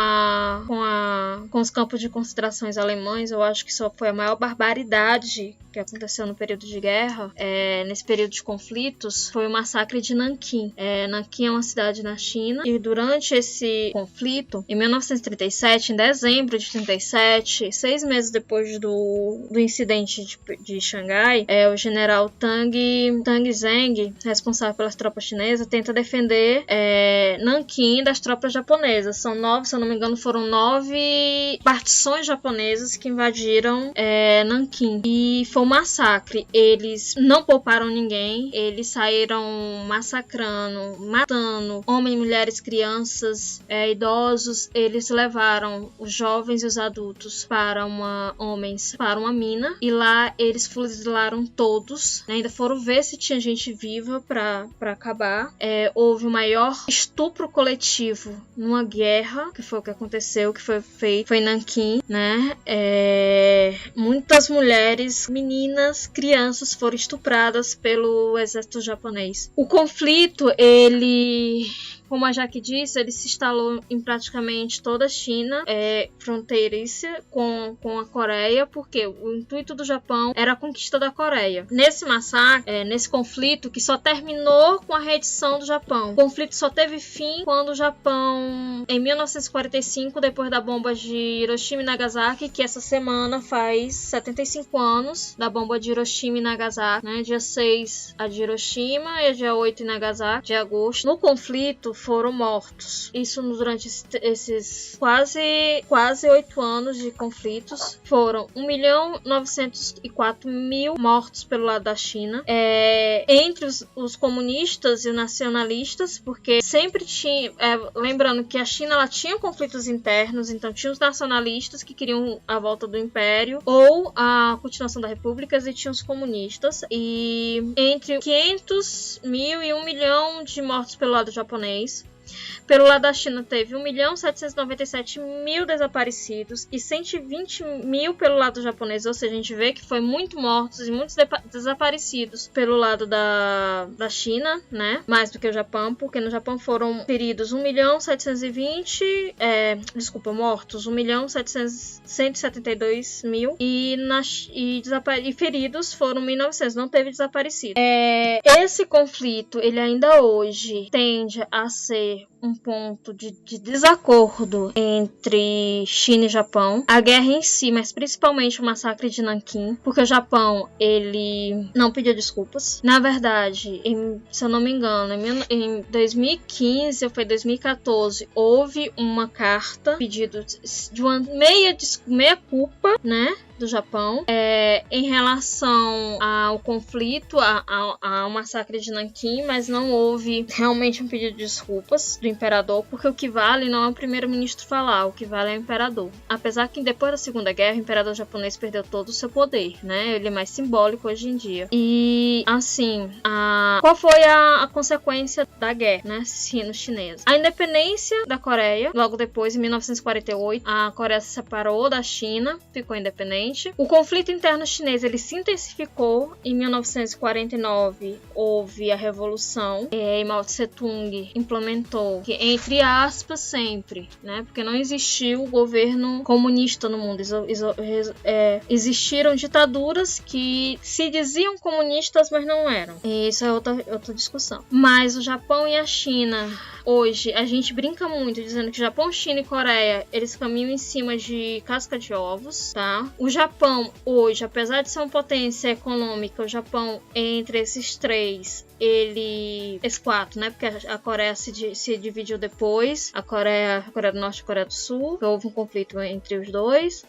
os campos de concentrações alemães, eu acho que só foi a maior barbaridade que aconteceu no período de guerra, nesse período de conflitos, foi o massacre de Nanquim. Nanquim é uma cidade na China, e durante esse conflito, em 1937, em dezembro de 37, 6 meses depois do incidente de Xangai, o general Tang Zheng, responsável pelas tropas chinesas, tenta defender Nanquim das tropas japonesas. São 9, se eu não me engano, foram 9 partições japonesas que invadiram Nanquim. E foi um massacre. Eles não pouparam ninguém. Eles saíram massacrando, matando homens, mulheres, crianças, idosos. Eles levaram os jovens e os adultos para uma mina. E lá eles fuzilaram todos. Ainda foram ver se tinha gente viva para acabar. Houve o maior estupro coletivo numa guerra, que foi o que aconteceu, que foi feito, foi em Nanquim, né? Muitas mulheres, meninas, crianças foram estupradas pelo exército japonês. O conflito, como a Jaque disse, ele se instalou em praticamente toda a China, fronteiriça com a Coreia, porque o intuito do Japão era a conquista da Coreia. Nesse massacre, nesse conflito, que só terminou com a rendição do Japão. O conflito só teve fim quando o Japão, em 1945, depois da bomba de Hiroshima e Nagasaki, que essa semana faz 75 anos da bomba de Hiroshima e Nagasaki, né? Dia 6 a de Hiroshima e dia 8 em Nagasaki, de agosto. No conflito, foram mortos. Isso durante esses quase 8 anos de conflitos. Foram 1.904.000 mortos pelo lado da China. Entre os comunistas e os nacionalistas, porque sempre tinha... lembrando que a China ela tinha conflitos internos, então tinha os nacionalistas que queriam a volta do Império ou a continuação da República, e tinha os comunistas. E entre 500.000 e 1 milhão de mortos pelo lado japonês. Pelo lado da China teve 1.797.000 desaparecidos e 120.000 pelo lado japonês, ou seja, a gente vê que foi muito mortos e muitos desaparecidos pelo lado da China, né? Mais do que o Japão, porque no Japão foram feridos 1.720.000, mortos 1.172.000 e feridos foram 1.900, não teve desaparecido. Esse conflito, ele ainda hoje tende a ser um ponto de desacordo entre China e Japão. A guerra em si, mas principalmente o massacre de Nanquim, porque o Japão, ele não pediu desculpas. Na verdade, se eu não me engano, em 2015 ou foi 2014, houve uma carta pedido de uma meia culpa, né? Do Japão, em relação ao conflito, ao massacre de Nanquim, mas não houve realmente um pedido de desculpas do imperador, porque o que vale não é o primeiro-ministro falar, o que vale é o imperador. Apesar que depois da Segunda Guerra, o imperador japonês perdeu todo o seu poder, né? Ele é mais simbólico hoje em dia. E, assim, qual foi a consequência da guerra, né? Sino-chinesa? A independência da Coreia, logo depois, em 1948, a Coreia se separou da China, ficou independente. O conflito interno chinês ele se intensificou. Em 1949 houve a revolução e Mao Tse-tung implementou, que, entre aspas, sempre, né? Porque não existiu governo comunista no mundo. Existiram ditaduras que se diziam comunistas, mas não eram. E isso é outra discussão. Mas o Japão e a China, hoje, a gente brinca muito dizendo que Japão, China e Coreia, eles caminham em cima de casca de ovos, tá? O Japão, hoje, apesar de ser uma potência econômica, o Japão, entre esses três, esses quatro, né? Porque a Coreia se dividiu depois, a Coreia do Norte e a Coreia do Sul, houve um conflito entre os dois.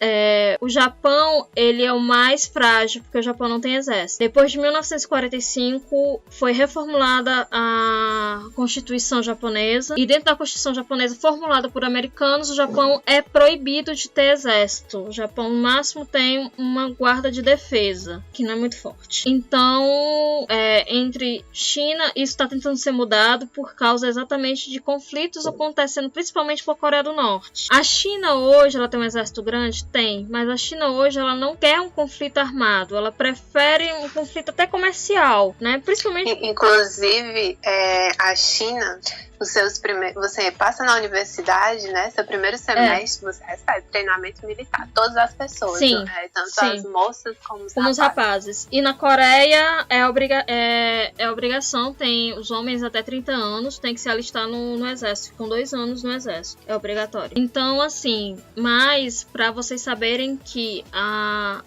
O Japão, ele é o mais frágil, porque o Japão não tem exército. Depois de 1945, foi reformulada a Constituição japonesa, japonesa, e dentro da Constituição japonesa formulada por americanos, o Japão é proibido de ter exército. O Japão, no máximo, tem uma guarda de defesa, que não é muito forte. Então, entre China, isso está tentando ser mudado por causa exatamente de conflitos acontecendo principalmente com a Coreia do Norte. A China hoje, ela tem um exército grande? Tem, mas a China hoje, ela não quer um conflito armado, ela prefere um conflito até comercial, né? Principalmente... Inclusive, a China... Você passa na universidade, né? Seu primeiro semestre, você recebe treinamento militar. Todas as pessoas, sim, tanto sim. as moças como os rapazes. E na Coreia é obrigação, tem os homens até 30 anos tem que se alistar no exército, com 2 anos no exército, é obrigatório. Então, assim, mas para vocês saberem que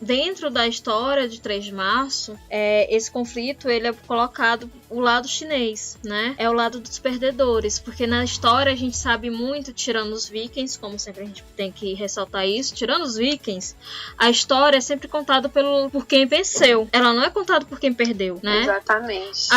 dentro da história de 3 de março, esse conflito, ele é colocado o lado chinês, né? É o lado dos perdedores. Porque na história a gente sabe muito, tirando os vikings, como sempre a gente tem que ressaltar isso, tirando os vikings, a história é sempre contada por quem venceu. Ela não é contada por quem perdeu, né? Exatamente.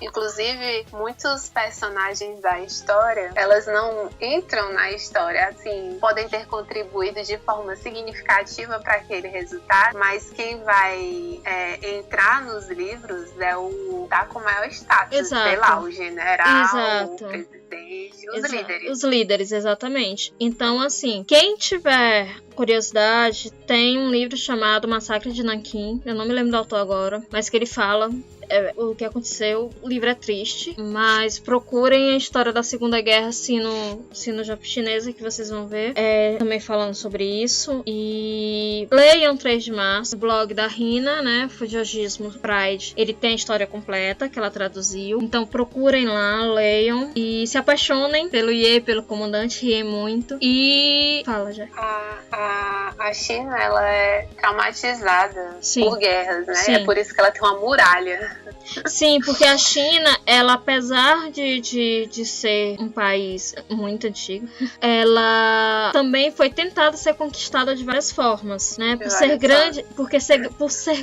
Inclusive, muitos personagens da história, elas não entram na história, assim, podem ter contribuído de forma significativa para aquele resultado, mas quem vai entrar nos livros é o tá com maior status, exato. Sei lá, o general, exato. O presidente, os líderes. Os líderes, exatamente. Então, assim, quem tiver curiosidade, tem um livro chamado Massacre de Nanquim, eu não me lembro do autor agora, mas que ele fala o que aconteceu. O livro é triste, mas procurem a história da Segunda Guerra sino-japonesa, que vocês vão ver também falando sobre isso. E leiam 3 de março, o blog da Rina, né, Fujogismo Pride, ele tem a história completa que ela traduziu, então procurem lá, leiam e se apaixonem pelo Ye, pelo comandante, riem muito. E fala, já. A China, ela é traumatizada por guerras, né? Sim. É por isso que ela tem uma muralha. Sim, porque a China, ela, apesar de ser um país muito antigo, ela também foi tentada ser conquistada de várias formas, né? Por ser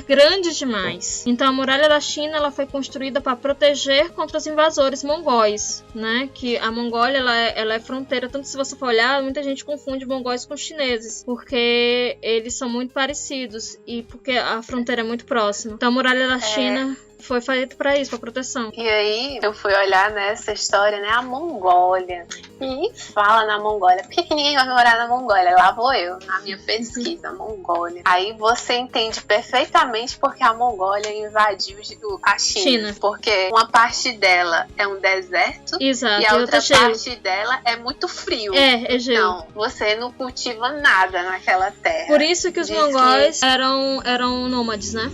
grande demais. Então a muralha da China, ela foi construída para proteger contra os invasores mongóis, né? Que a Mongólia, ela é fronteira, tanto se você for olhar, muita gente confunde mongóis com chineses, porque eles são muito parecidos e porque a fronteira é muito próxima. Então a muralha da China foi feito pra isso, pra proteção. E aí, eu fui olhar nessa história, né, a Mongólia. Ninguém fala na Mongólia. Por que ninguém vai morar na Mongólia? Lá vou eu, na minha pesquisa, Mongólia. Aí você entende perfeitamente porque a Mongólia invadiu a China. Porque uma parte dela é um deserto. Exato, e a outra parte dela é muito frio. É gelo. Então, você não cultiva nada naquela terra. Por isso que os mongóis eram nômades, né?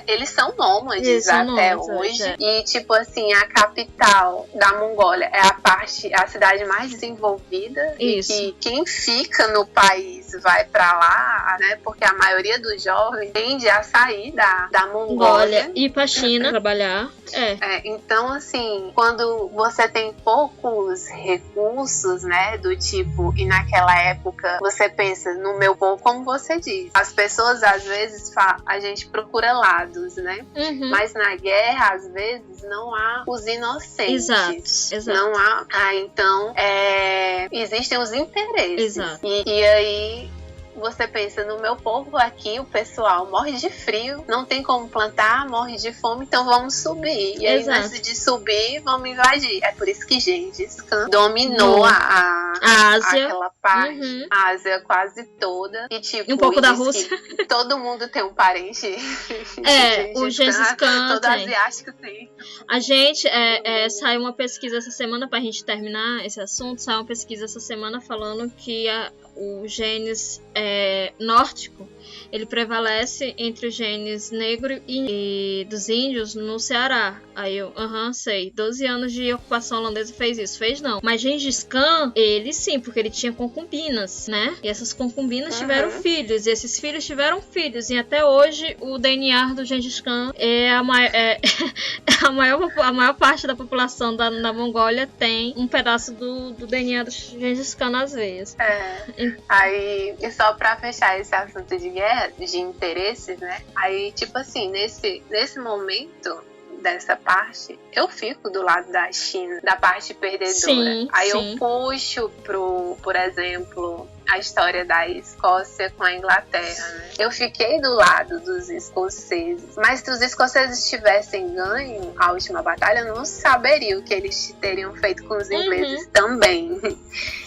Eles são nômades até hoje. E, tipo assim, a capital da Mongólia é a cidade mais desenvolvida. Isso. E que quem fica no país vai pra lá, né? Porque a maioria dos jovens tende a sair da Mongólia e ir pra China trabalhar. Então, assim, quando você tem poucos recursos, né, do tipo, e naquela época você pensa no meu povo, como você diz, as pessoas às vezes a gente procura lados, né? Uhum. Mas na guerra, às vezes, não há os inocentes. Exato. Não há. Então, existem os interesses. Exato. E aí você pensa, no meu povo aqui, o pessoal morre de frio, não tem como plantar, morre de fome, então vamos subir. E aí, antes de subir, vamos invadir. É por isso que Gengis Khan dominou a Ásia, aquela parte, a Ásia quase toda. E tipo, um pouco da Rússia. Todo mundo tem um parente. O Gengis Khan todo asiático tem. A gente, saiu uma pesquisa essa semana, pra gente terminar esse assunto, saiu uma pesquisa essa semana falando que o genes nórdico, ele prevalece entre os genes negro e dos índios no Ceará. Aí eu, sei, 12 anos de ocupação holandesa fez isso. Fez não. Mas Gengis Khan, ele sim, porque ele tinha concubinas, né? E essas concubinas tiveram filhos, e esses filhos tiveram filhos. E até hoje, o DNA do Gengis Khan a maior parte da população da Mongólia tem um pedaço do DNA do Gengis Khan nas veias. Aí, e só pra fechar esse assunto de guerra, de interesses, né? Aí, tipo assim, nesse momento dessa parte, eu fico do lado da China, da parte perdedora. Sim, Aí sim. eu puxo por exemplo, a história da Escócia com a Inglaterra, né? Eu fiquei do lado dos escoceses, mas se os escoceses tivessem ganho a última batalha, eu não saberia o que eles teriam feito com os ingleses também.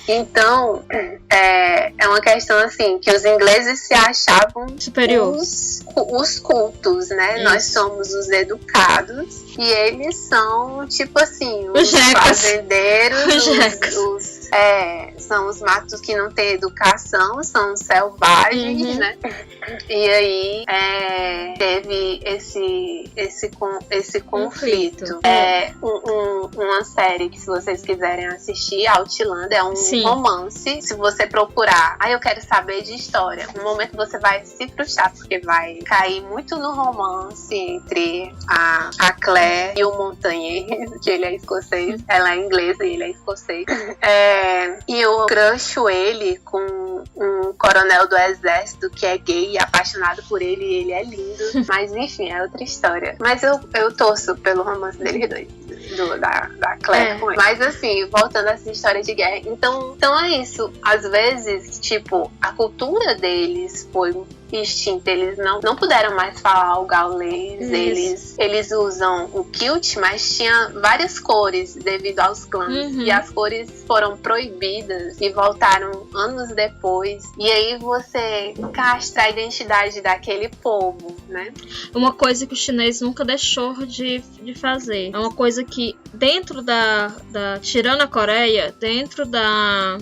Então, é uma questão assim, que os ingleses se achavam superiores, os cultos, né? Isso. Nós somos os educados e eles são, tipo assim, os fazendeiros, os são os matos que não têm educação, são selvagens, né? E aí teve esse conflito. Uma série que, se vocês quiserem assistir, Outlander, é um romance. Se você procurar, eu quero saber de história, no momento você vai se frustrar, porque vai cair muito no romance entre a Claire e o Montagnier, que ele é escocês, ela é inglesa e ele é escocês. E eu crucho ele com um coronel do exército que é gay e apaixonado por ele, e ele é lindo. Mas enfim, é outra história. Mas eu torço pelo romance deles dois, da Claire com ele. Mas assim, voltando a essa história de guerra, então é isso. Às vezes, tipo, a cultura deles foi extinta, eles não puderam mais falar o gaulês, eles usam o kilt, mas tinha várias cores devido aos clãs, e as cores foram proibidas e voltaram anos depois, e aí você castra a identidade daquele povo, né? Uma coisa que o chinês nunca deixou de fazer, é uma coisa que dentro tirando a Coreia, dentro da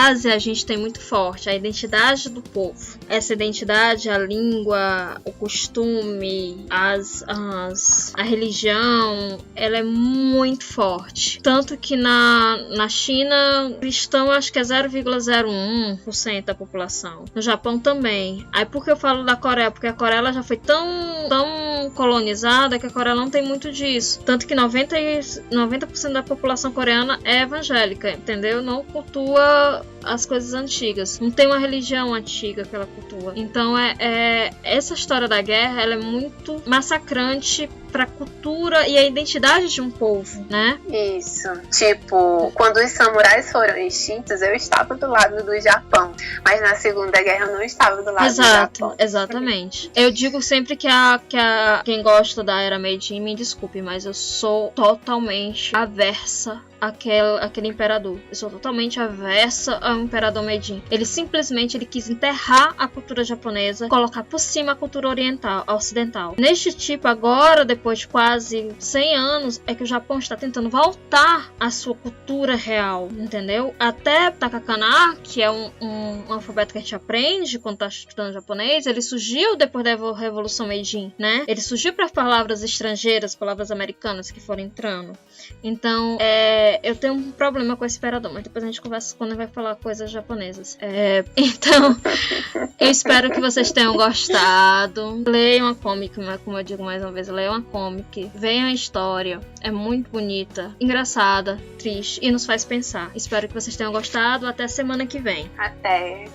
Ásia, a gente tem muito forte a identidade do povo, essa identidade, a língua, o costume, a religião, ela é muito forte. Tanto que na China, cristão acho que é 0,01% da população. No Japão também. Aí por que eu falo da Coreia? Porque a Coreia ela já foi tão colonizada que a Coreia não tem muito disso. Tanto que 90% da população coreana é evangélica, entendeu? Não cultua as coisas antigas. Não tem uma religião antiga que ela cultua. Então essa história da guerra, ela é muito massacrante para a cultura e a identidade de um povo, né? Isso. Tipo, quando os samurais foram extintos, eu estava do lado do Japão, mas na Segunda Guerra eu não estava do lado do Japão. Exatamente. Eu digo sempre que quem gosta da era Meiji, me desculpe, mas eu sou totalmente aversa àquele imperador. Eu sou totalmente aversa ao imperador Meiji. Ele simplesmente quis enterrar a cultura japonesa, colocar por cima a cultura ocidental. Neste tipo, agora, depois de quase 100 anos, é que o Japão está tentando voltar à sua cultura real, entendeu? Até Takakana, que é um alfabeto que a gente aprende quando está estudando japonês, ele surgiu depois da Revolução Meiji, né? Ele surgiu para palavras estrangeiras, palavras americanas que foram entrando. Então, eu tenho um problema com esse imperador, mas depois a gente conversa quando vai falar coisas japonesas. Então, eu espero que vocês tenham gostado. Leiam a comic, como eu digo mais uma vez, leiam a comic, vejam a história. É muito bonita, engraçada, triste e nos faz pensar. Espero que vocês tenham gostado. Até semana que vem. Até.